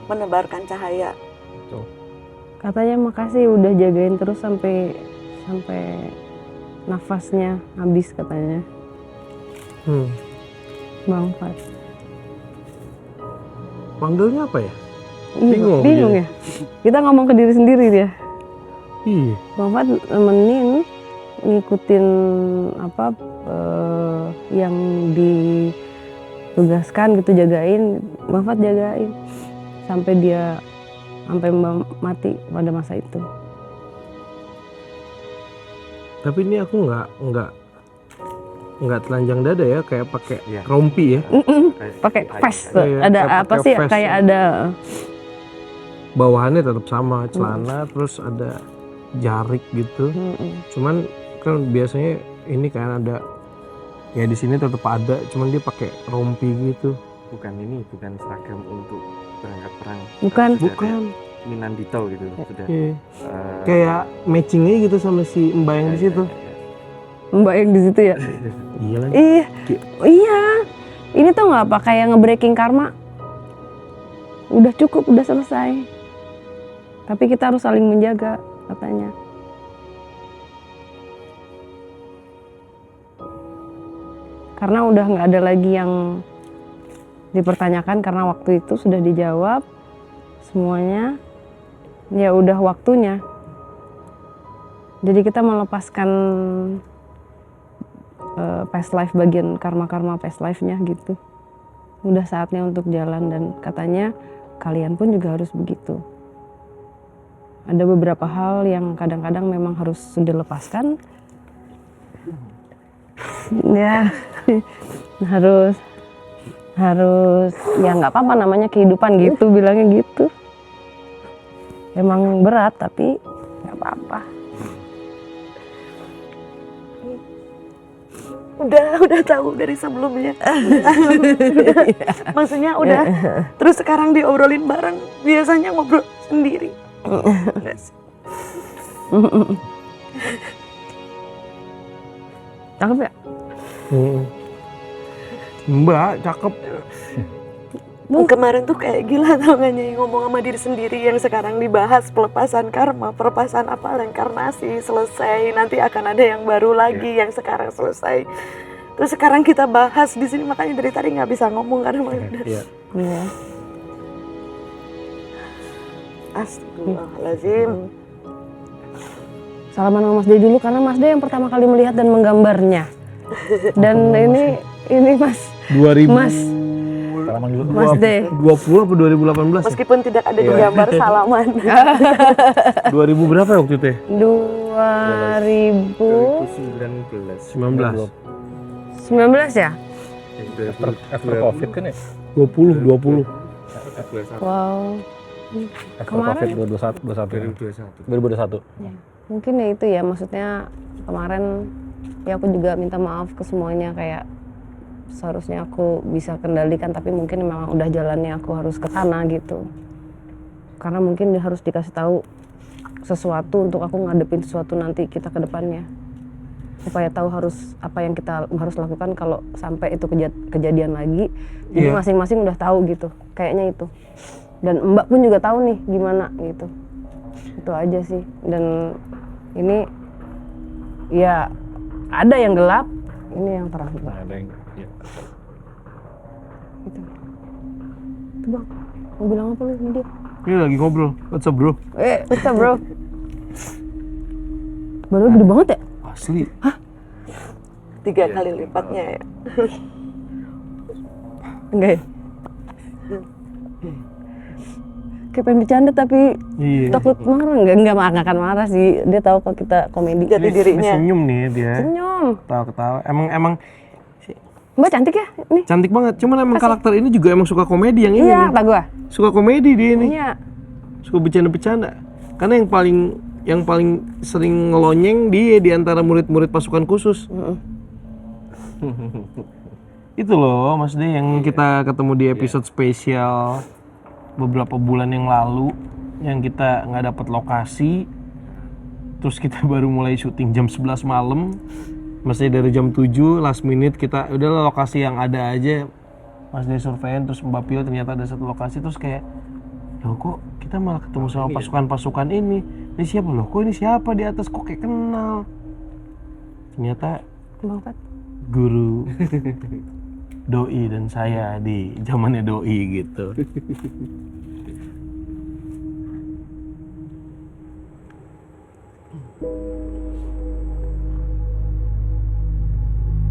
menebarkan cahaya. Katanya makasih udah jagain terus sampai nafasnya habis katanya. Bang Fat. Panggilnya apa ya? Bingung Bingung ya. Kita ngomong ke diri sendiri dia. Iya. Bang Fat nemenin, ngikutin apa yang ditugaskan gitu, jagain. Bang Fat jagain sampai dia mati pada masa itu. Tapi ini aku nggak telanjang dada ya, kayak pakai rompi ya. Pakai vest tuh. Iya, Ada kayak apa pakai sih? vest. Kayak ada Bawahannya tetap sama, celana terus ada jarik gitu. Cuman kan biasanya ini kan ada ya di sini tetap ada, cuman dia pakai rompi gitu. Bukan seragam untuk berangkat perang. bukan. Minan detail gitu sudah. Iya. Kayak matchingnya gitu sama si Mbak yang di situ. Mbak yang di situ ya. Iya lagi. Iya. Ini tuh nggak apa kayak nge-breaking karma. Udah cukup, udah selesai. Tapi kita harus saling menjaga katanya. Karena udah nggak ada lagi yang dipertanyakan karena waktu itu sudah dijawab semuanya. Ya udah waktunya. Jadi kita melepaskan past life, bagian karma-karma past life-nya gitu. Udah saatnya untuk jalan dan katanya kalian pun juga harus begitu. Ada beberapa hal yang kadang-kadang memang harus dilepaskan. Ya, harus ya nggak apa-apa, namanya kehidupan gitu, bilangnya gitu. Emang berat tapi nggak apa-apa. Udah tahu dari sebelumnya. Maksudnya udah. Terus sekarang diobrolin bareng, biasanya ngobrol sendiri. Cakep ya? Mbak, cakep. Kemarin tuh kayak gila tau gak Nyai, ngomong sama diri sendiri. Yang sekarang dibahas pelepasan karma, pelepasan apa, reinkarnasi, selesai. Nanti akan ada yang baru lagi, yang sekarang selesai. Terus sekarang kita bahas di sini, makanya dari tadi nggak bisa ngomong karena Iya. Astagfirullahaladzim. Salaman sama Mas Day dulu karena Mas Day yang pertama kali melihat dan menggambarnya. Dan ini Mas 2000 Mas Day 20 apa 2018? Meskipun tidak ada di gambar salaman. 2000 berapa ya waktu itu ya? 2019 ya? After COVID kan ya? 20. Wow. After Kemarin? COVID 2021. Ya, mungkin ya itu ya, maksudnya kemarin ya aku juga minta maaf ke semuanya, kayak seharusnya aku bisa kendalikan tapi mungkin memang udah jalannya aku harus ke sana gitu. Karena mungkin harus dikasih tahu sesuatu untuk aku ngadepin sesuatu nanti kita ke depannya. Supaya tahu harus apa yang kita harus lakukan kalau sampai itu kejadian lagi. Jadi masing-masing udah tahu gitu. Kayaknya itu. Dan Mbak pun juga tahu nih gimana gitu. Itu aja sih. Dan ini ya ada yang gelap, ini yang terang. Ada yang ya. Gitu. Tuh Bang, mau bilang apa lu sama dia? Ini lagi ngobrol. What's up bro? What's up bro? Baru gede banget ya? Asli. 3 kali lipatnya ya. Enggak ya? Kayak pengen bercanda tapi Iya. takut marah. Nggak akan marah sih. Dia tahu kalau kita komedi. Jati dirinya. Senyum nih dia. Senyum. Ketawa-ketawa. Emang Mbak cantik ya? Nih. cantik banget. Cuman emang karakter ini juga emang suka komedi yang ini. Iya, nih. kata gua. Suka komedi dia ini. Iya. Suka bercanda-bercanda. Karena yang paling sering ngelonyeng dia di antara murid-murid pasukan khusus. Itu loh Mas De yang kita ketemu di episode spesial beberapa bulan yang lalu, yang kita nggak dapat lokasi, terus kita baru mulai syuting jam 11 malam, masih dari jam 7 last minute kita udah lokasi yang ada aja Mas De survein, terus Mbak Pil ternyata ada satu lokasi, terus kayak loh kok kita malah ketemu sama pasukan-pasukan ini siapa loh, kok ini siapa di atas, kok kayak kenal, ternyata Bang Pat. guru doi dan saya di zamannya doi gitu.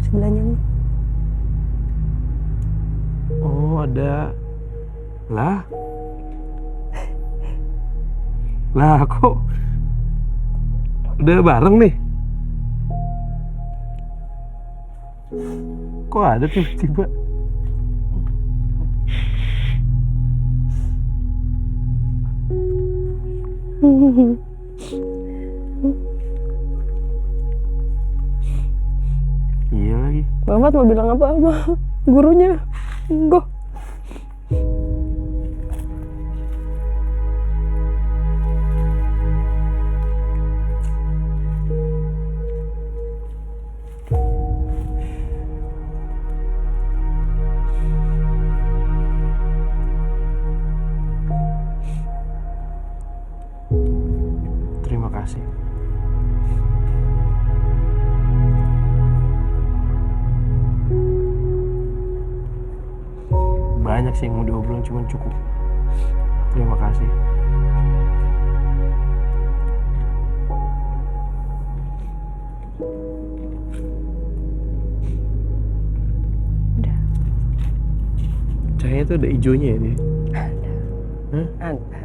Sebelahnya nih. Oh ada lah kok udah bareng nih, kok ada tiba-tiba. Iya lagi. Bang Pat mau bilang apa sama gurunya? Enggak. Terima kasih. Banyak sih yang mau diobrolin, cuman cukup. Terima kasih. Udah. Cahaya tuh ada hijaunya ya dia. Ada.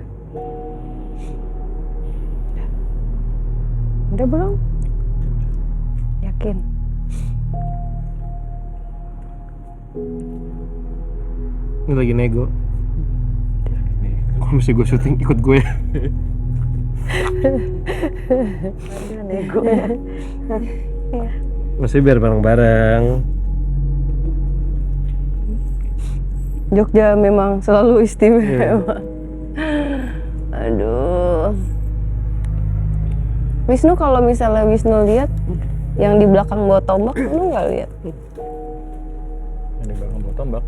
Udah belum? Yakin? Ini lagi nego. Kalau mesti gue syuting ikut gue. Nego ya. Masih biar bareng-bareng. Jogja memang selalu istimewa. Aduh. Wisnu, kalau misalnya Wisnu lihat yang di belakang bawa tombak, lu nggak lihat? Ini belakang bawa tombak.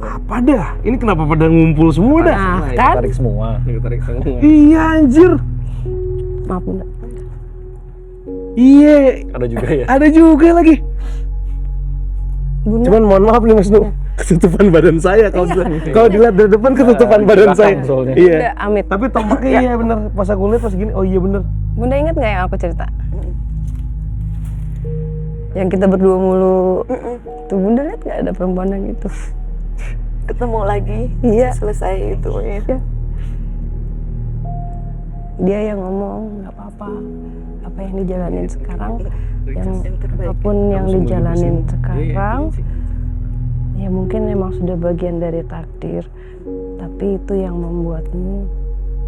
Apa dah? Ini kenapa pada ngumpul semua dah? Nah, kan? Tarik semua. Tarik semua. Iya anjir. Maaf Bunda. Iya. Ada juga ya. Ada juga lagi. Bunda. Cuman mohon maaf nih Mas Nu, ketutupan badan saya kalau dilihat dari depan ketutupan badan saya. soalnya. Iya. Udah, amit. Tapi tombaknya iya bener. Pas aku lihat pas gini, oh iya bener. Bunda ingat nggak yang aku cerita? Yang kita berdua mulu. Tuh Bunda lihat nggak ada perempuan yang itu? Ketemu lagi. Iya. Selesai itu ya. Dia yang ngomong nggak apa-apa. Apa yang dijalanin sekarang, yang apapun yang dijalanin sekarang, ya mungkin memang sudah bagian dari takdir. Tapi itu yang membuatmu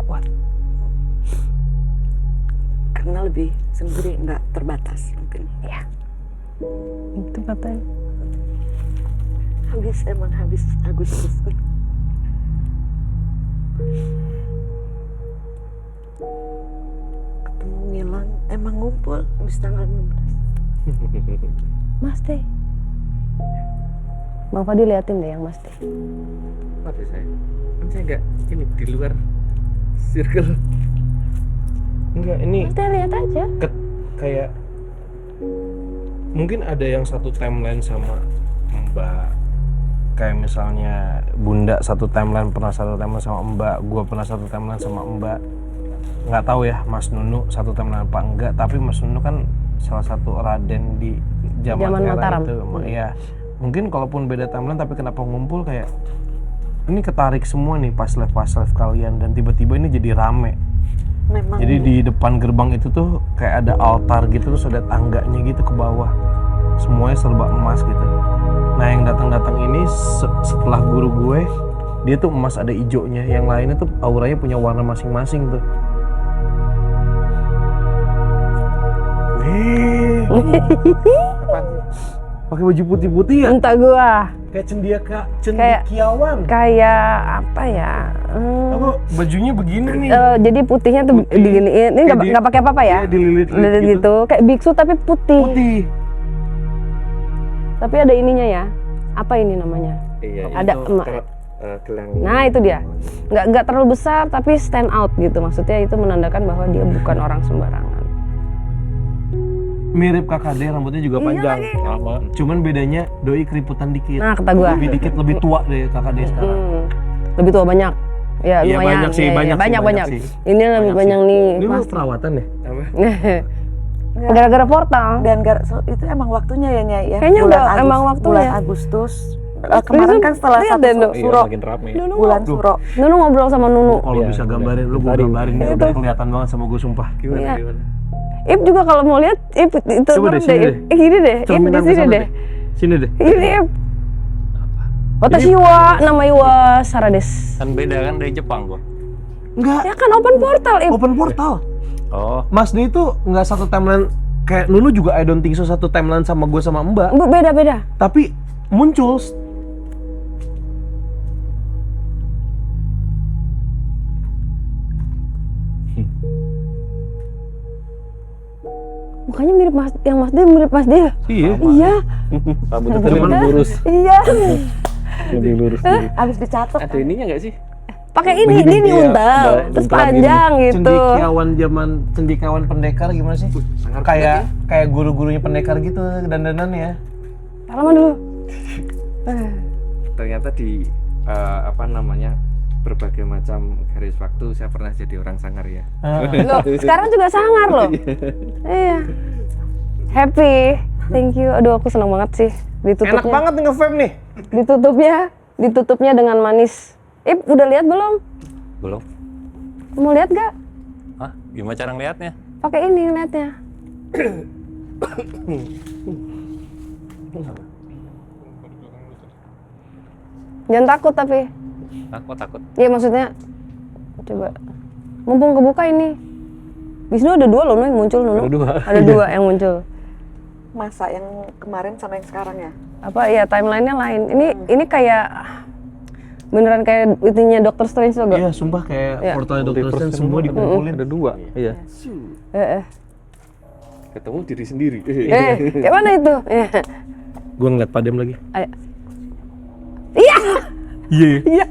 kuat. Karena lebih sendiri, nggak terbatas mungkin. Ya. Itu katanya. Habis Agustus. Ketemu Milan, emang ngumpul habis tanggal 16. Mas Teh. Bang Fadil liatin deh yang Mas Teh. Waduh saya. Kan saya nggak ini di luar circle. Enggak, ini Mas Teh lihat aja. kayak mungkin ada yang satu timeline sama Mbak. Kayak misalnya Bunda satu timeline pernah satu timeline sama Mbak, gua pernah satu timeline sama Mbak. Nggak tahu ya Mas Nunu satu timeline apa enggak, tapi Mas Nunu kan salah satu raden di zaman era Mataram. itu. Ya, mungkin kalaupun beda timeline tapi kenapa ngumpul kayak ini ketarik semua nih pas live kalian dan tiba-tiba ini jadi rame. Memang. Jadi di depan gerbang itu tuh kayak ada altar gitu terus ada tangganya gitu ke bawah. Semuanya serba emas gitu. Nah, yang datang-datang ini setelah guru gue, dia tuh emas ada ijonya, yang lainnya tuh auranya punya warna masing-masing tuh. Wih. Pakai baju putih-putih ya? Entah gua. Kayak cendekiawan. Kayak apa ya? Apa bajunya begini nih? Jadi putihnya tuh diginiin. Ini nggak pakai apa-apa ya? Iya, dililit gitu. Kayak biksu tapi putih. Putih. Tapi ada ininya ya. Apa ini namanya? Iya, Ada gelang. Nah, itu dia. Nggak terlalu besar tapi stand out gitu. Maksudnya itu menandakan bahwa dia bukan orang sembarangan. Mirip KKD, rambutnya juga panjang. Cuman bedanya doi keriputan dikit. Nah, kata gua. Lebih tua deh KKD sekarang. Lebih tua banyak. Ya, Iya, lumayan. banyak sih, Ya, banyak banyak. sih. Ini lebih banyak nih. Ini lu Mas. perawatan ya? Gara-gara portal. Dan itu emang waktunya ya Nyai ya. Kayaknya udah emang waktunya. Bulan Agustus. Kemarin kan setelah lihat satu deh, Nuk. suro. makin rame. Bulan suro. Nunu ngobrol sama Nunu. Kalau bisa gambarin lu, gue gambarin nih, udah kelihatan banget sama gue sumpah. Iya. Ip juga kalau mau lihat, Ip itu Coba deh, terus sini deh. deh. Gini deh, Ip di Cerminan sini kesana deh. Sini deh. Ini Ip. Watashi wa namai wa Sarades. Kan beda kan dari Jepang gua. Enggak, Ya kan open portal, Ip. open portal. Oh, Mas D itu nggak satu timeline, kayak Nunu juga I don't think so satu timeline sama gue sama Mbak. Beda-beda. Tapi muncul Mukanya mirip Mas, yang Mas D mirip Mas D. Iya. Iya. rambutnya tuh lebih lurus. Iya. Lebih lurus. Habis dicatat. Ada ininya nggak sih? Pakai ini untal, terus panjang gitu. Cendekiawan pendekar gimana sih? Kayak guru-gurunya pendekar gitu dandanannya. Salaman dulu. Ternyata di berbagai macam garis waktu saya pernah jadi orang sangar ya. Loh, sekarang juga sangar loh. Iya. Happy. Thank you. Aduh, aku senang banget sih. Ditutupnya. Enak banget nih nge-vape nih. Ditutupnya dengan manis. Ip, udah lihat belum? Belum. Mau lihat gak? Hah? Gimana cara ngeliatnya? Pakai ini lihatnya. Jangan takut tapi. Takut. Iya maksudnya. Coba. Mumpung kebuka ini. Wisnu ada 2 loh yang muncul Nunu. Ada 2 yang muncul. Masa yang kemarin sama yang sekarang ya? Apa ya timelinenya lain. Ini kayak beneran kayak itunya Doctor Strange tuh gak? Iya, sumpah kayak Iya. portalnya Doctor Strange semua dikumpulin. Ada 2. Iya. Ketemu diri sendiri. Kayak mana itu? Gue ngeliat Padem lagi. Ayo. Iya. Iya.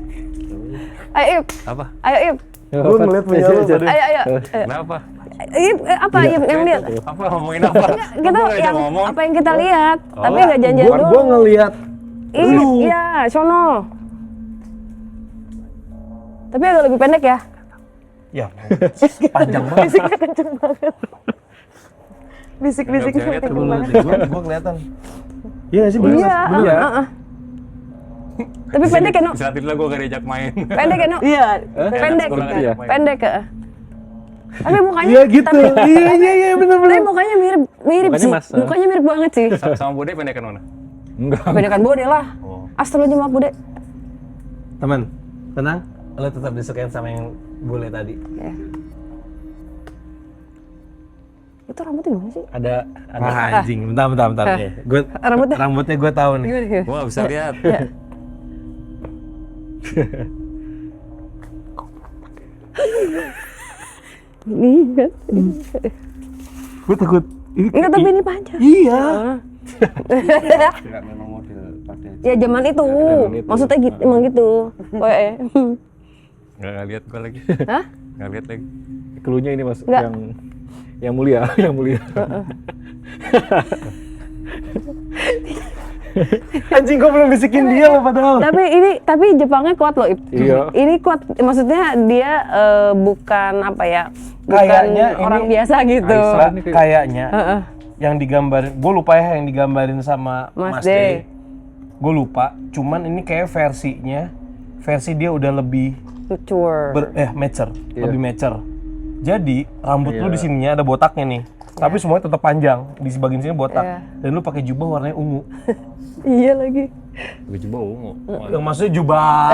Ayo Ip. Apa? Ayo Ip. Gue ngeliat punya lu Padem. Ayo. Kenapa? Ip, apa Ip yang lihat? Apa ngomongin apa? Kita Gua ngajak yang ngomong. apa yang kita lihat, tapi nggak janjian dulu. Gue ngeliat lu. Iya, sono. Tapi agak lebih pendek ya. Ya, panjang banget. Bisiknya kenceng banget. Bisik-bisiknya Nggak bisa kenceng banget. Gue kelihatan. Iya nggak sih? Bener Iya. nggak? Bener ya? Tapi pendek ya, No? Saat itu gue gak diajak main. Pendek ya, No? Iya. Pendek. Gua nggak diajak main. Pendek ya. Tapi mukanya Iya gitu. Iya bener. Tapi mukanya mirip Mukanya sih. Mas, Mukanya mirip banget sih. Sama Bude pendekan mana? Pendekan Bode lah. Astagfirullah maaf Bude. Teman, tenang. Lo tetap disukain sama yang bule tadi. Ya. Itu rambutnya gimana sih? Ada anjing. Bentar. Nih. Rambutnya gue tahu nih. Gimana? Gue gak bisa lihat. Lihat. Gue takut. Enggak, tapi ini panjang. Iya. Enggak memang model pada Ya zaman itu. Maksudnya gitu, emang gitu. Gak lihat gue lagi. Hah? Gak lihat lagi. Cluenya ini Mas Enggak. yang mulia, yang mulia. Anjing gue belum bisikin dia loh padahal. Tapi Jepangnya kuat loh, Ip. Iya. Ini kuat, maksudnya dia bukan apa ya? Bukan Kayaknya orang ini biasa gitu. Aisyah ini kayak- Kayaknya yang digambarin, gue lupa ya yang digambarin sama Mas Mas D. D. Gue lupa, cuman ini kayak versi dia udah lebih Mature. mature, lebih mature. Jadi rambut lu di sininya ada botaknya nih, tapi semuanya tetap panjang, di bagian sini botak. Dan lu pakai jubah warnanya ungu. Iya lagi. Gue coba ungu. Yang maksudnya jubah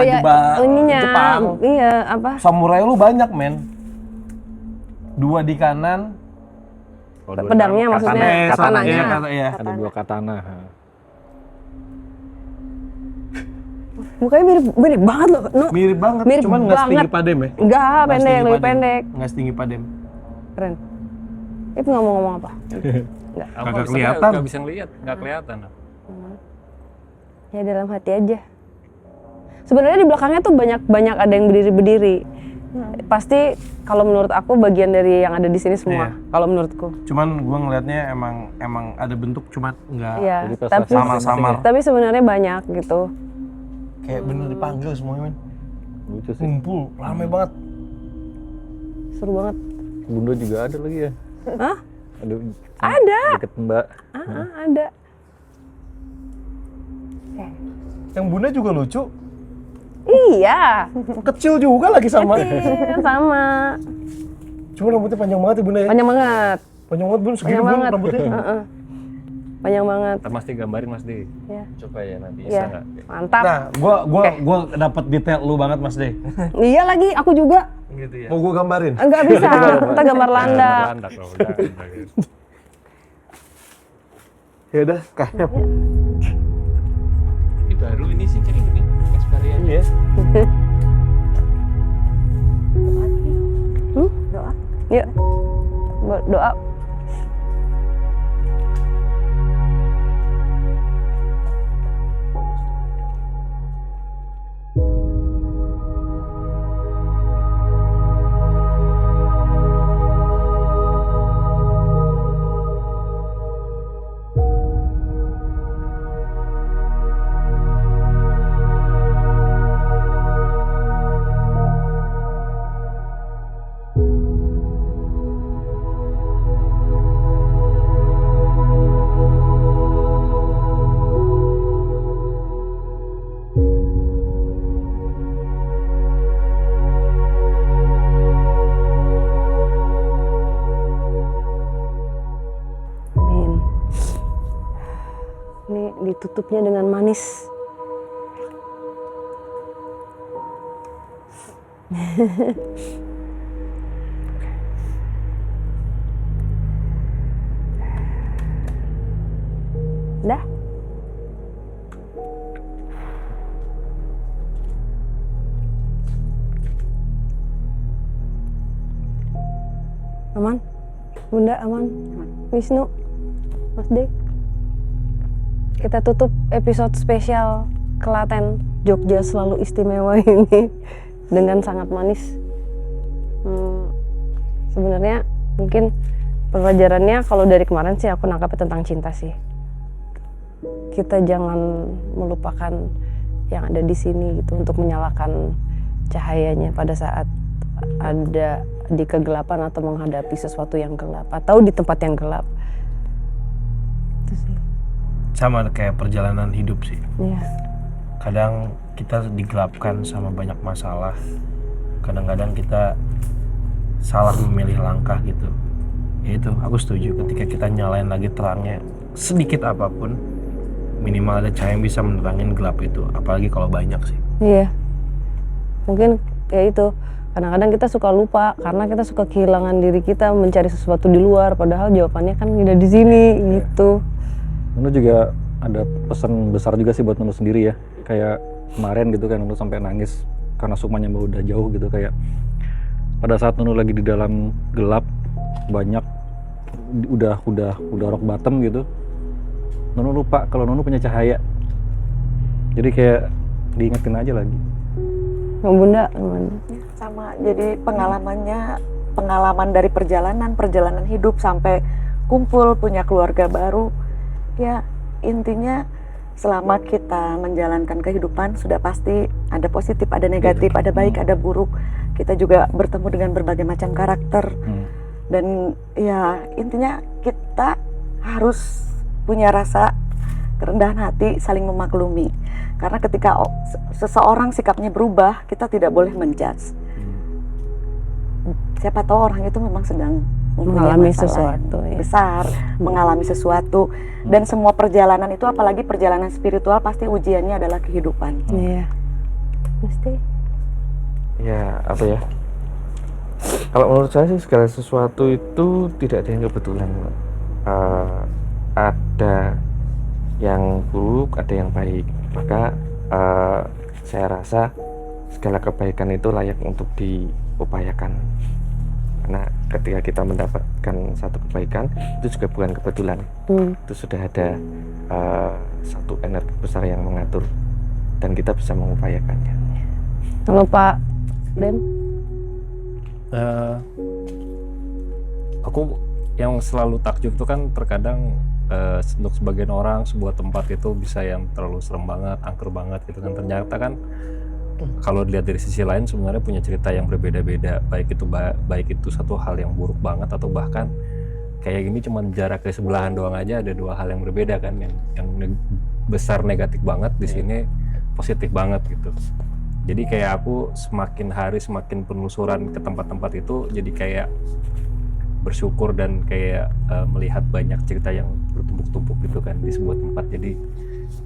ininya, Jepang. iya apa? Samurai lu banyak men. 2 di kanan. Pedangnya maksudnya, katananya. Iya. Ada 2 katana. Mukanya mirip banget loh. No. Mirip banget, Mirip cuman nggak setinggi banget. Padem ya? Enggak, pendek, lebih pendek. Nggak setinggi Padem. Keren. Itu ngomong apa? Enggak. Kagak kelihatan. Nggak bisa ngeliat, nggak kelihatan. Ya dalam hati aja. Sebenarnya di belakangnya tuh banyak ada yang berdiri. Pasti kalau menurut aku bagian dari yang ada di sini semua. Iya. Kalau menurutku. Cuman gue ngelihatnya emang ada bentuk, cuman nggak Iya. Tapi samar-samar. Tapi sebenarnya banyak gitu. Kayak bener dipanggil semuanya men. Lucu sih. Kumpul, rame banget. Seru banget. Bunda juga ada lagi ya? Hah? Ada. Deket Mbak. Ada. Yang bunda juga lucu. Iya. Kecil juga lagi sama. Iya, sama. Cuma rambutnya panjang banget ya bunda ya. Panjang banget. Panjang banget bun, segini Panjang bun banget. rambutnya. Panjang banget. Mas D gambarin Mas D. Ya. Coba ya nanti. Iya. Mantap. Nah, gua dapet detail lu banget Mas D. Iya lagi, aku juga. Gitu ya. Mau gua gambarin? Enggak bisa. Kita gambar landak. Landak loh, udah. Ya udah, kayaknya. Ini baru ini sih kayak gini. Experience. Iya. Doa. Yuk. Doa. Amin. Ini ditutupnya dengan manis. Dah. Aman? Bunda aman? Wisnu? Mas D? Kita tutup episode spesial Klaten Jogja Selalu Istimewa ini dengan sangat manis. Sebenarnya mungkin pelajarannya kalau dari kemarin sih aku nangkapnya tentang cinta sih. Kita jangan melupakan yang ada di sini gitu untuk menyalakan cahayanya pada saat ada di kegelapan atau menghadapi sesuatu yang gelap atau di tempat yang gelap. Itu sih. Sama kayak perjalanan hidup sih. Iya. Kadang kita digelapkan sama banyak masalah. Kadang-kadang kita salah memilih langkah gitu. Ya itu, aku setuju ketika kita nyalain lagi terangnya sedikit apapun, minimal ada cahaya yang bisa menerangin gelap itu. Apalagi kalau banyak sih. Iya. Mungkin ya itu. Kadang-kadang kita suka lupa karena kita suka kehilangan diri kita mencari sesuatu di luar, padahal jawabannya kan ada di sini gitu. Nunu juga ada pesan besar juga sih buat Nunu sendiri ya. Kayak kemarin gitu kan Nunu sampai nangis karena sukmanya udah jauh gitu, kayak pada saat Nunu lagi di dalam gelap banyak udah rock bottom gitu. Nunu lupa kalau Nunu punya cahaya. Jadi kayak diingetin aja lagi. Bunda gimana? Sama, jadi pengalaman dari perjalanan hidup sampai kumpul punya keluarga baru. Ya intinya selama kita menjalankan kehidupan sudah pasti ada positif, ada negatif, ada baik, ada buruk. Kita juga bertemu dengan berbagai macam karakter. Dan ya intinya kita harus punya rasa kerendahan hati, saling memaklumi. Karena ketika seseorang sikapnya berubah, kita tidak boleh menjudge. Siapa tahu orang itu memang sedang Mengalami masalah sesuatu, ya. besar, mengalami sesuatu, dan semua perjalanan itu, apalagi perjalanan spiritual, pasti ujiannya adalah kehidupan. Iya. Mesti. Ya apa ya? Kalau menurut saya sih segala sesuatu itu tidak ada yang kebetulan. Ada yang buruk, ada yang baik. Maka saya rasa segala kebaikan itu layak untuk diupayakan. Karena ketika kita mendapatkan satu kebaikan, itu juga bukan kebetulan. Itu sudah ada satu energi besar yang mengatur, dan kita bisa mengupayakannya. Kalau Pak Dem? Aku yang selalu takjub itu kan terkadang untuk sebagian orang sebuah tempat itu bisa yang terlalu serem banget, angker banget gitu kan. Ternyata kan kalau dilihat dari sisi lain sebenarnya punya cerita yang berbeda-beda, baik itu satu hal yang buruk banget atau bahkan kayak gini cuman jarak ke sebelahan doang aja ada dua hal yang berbeda kan, yang besar negatif banget, di sini positif banget gitu. Jadi kayak aku semakin hari semakin penelusuran ke tempat-tempat itu, jadi kayak bersyukur dan kayak melihat banyak cerita yang bertumpuk-tumpuk gitu kan di sebuah tempat. Jadi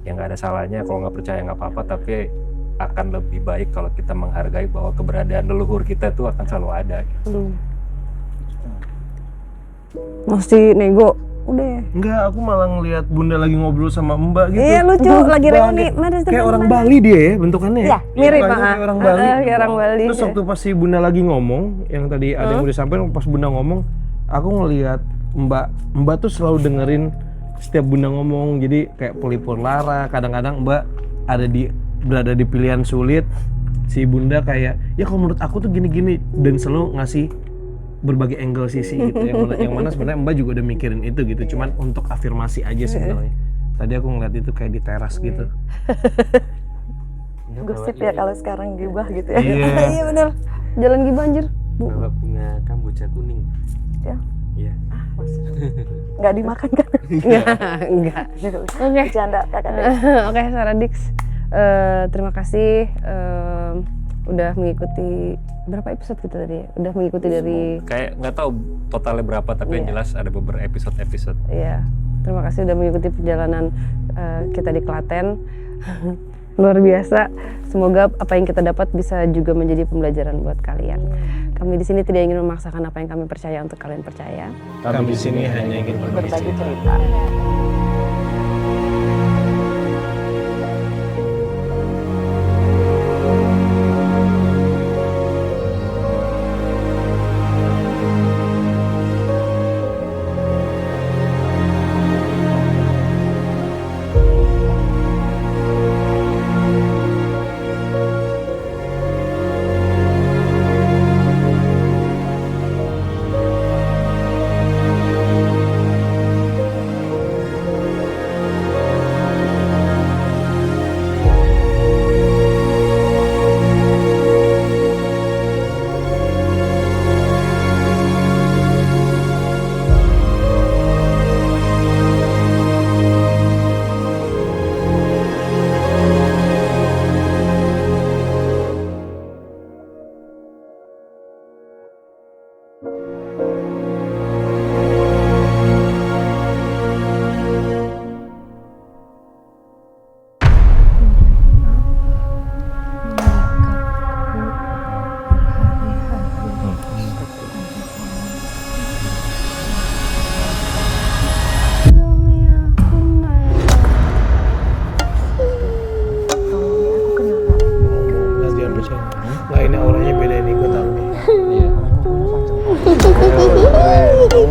yang nggak ada salahnya, kalau nggak percaya nggak apa-apa, tapi akan lebih baik kalau kita menghargai bahwa keberadaan leluhur kita tuh akan selalu ada. Mesti nego. Udah. Enggak, aku malah ngelihat Bunda lagi ngobrol sama Mbak gitu. Iya lucu, lagi reuni. Kayak orang Bali dia ya bentukannya. Iya, mirip Mukanya kayak orang Bali. Kayak orang Bali. Terus waktu pas si Bunda lagi ngomong, yang tadi ada yang udah sampai, pas Bunda ngomong, aku ngelihat Mbak tuh selalu dengerin setiap Bunda ngomong. Jadi kayak pelipur lara. Kadang-kadang Mbak berada di pilihan sulit. Si Bunda kayak, ya kalau menurut aku tuh gini-gini, dan selalu ngasih berbagai angle sisi gitu. Yang mana sebenarnya Mbak juga udah mikirin itu gitu. Cuman untuk afirmasi aja sebenarnya. Tadi aku ngeliat itu kayak di teras gitu. Gosip ya kalau sekarang gibah gitu ya. Iya bener. Jalan gibah anjir. Bawa bunga kamboja kuning. Ya. Iya. Nggak dimakan kan? Enggak. Oke. Bercanda kakak. Oke, Sarah Dix. Terima kasih udah mengikuti berapa episode kita tadi? Udah mengikuti dari Kayak nggak tahu totalnya berapa, tapi yang jelas ada beberapa episode. Iya. Terima kasih udah mengikuti perjalanan kita di Klaten. Luar biasa. Semoga apa yang kita dapat bisa juga menjadi pembelajaran buat kalian. Kami di sini tidak ingin memaksakan apa yang kami percaya untuk kalian percaya. Kami di sini hanya ingin Berbagi cerita.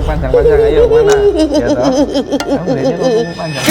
Panjang-panjang, ayo mana? Ya toh? Kamu kayaknya ngomong panjang.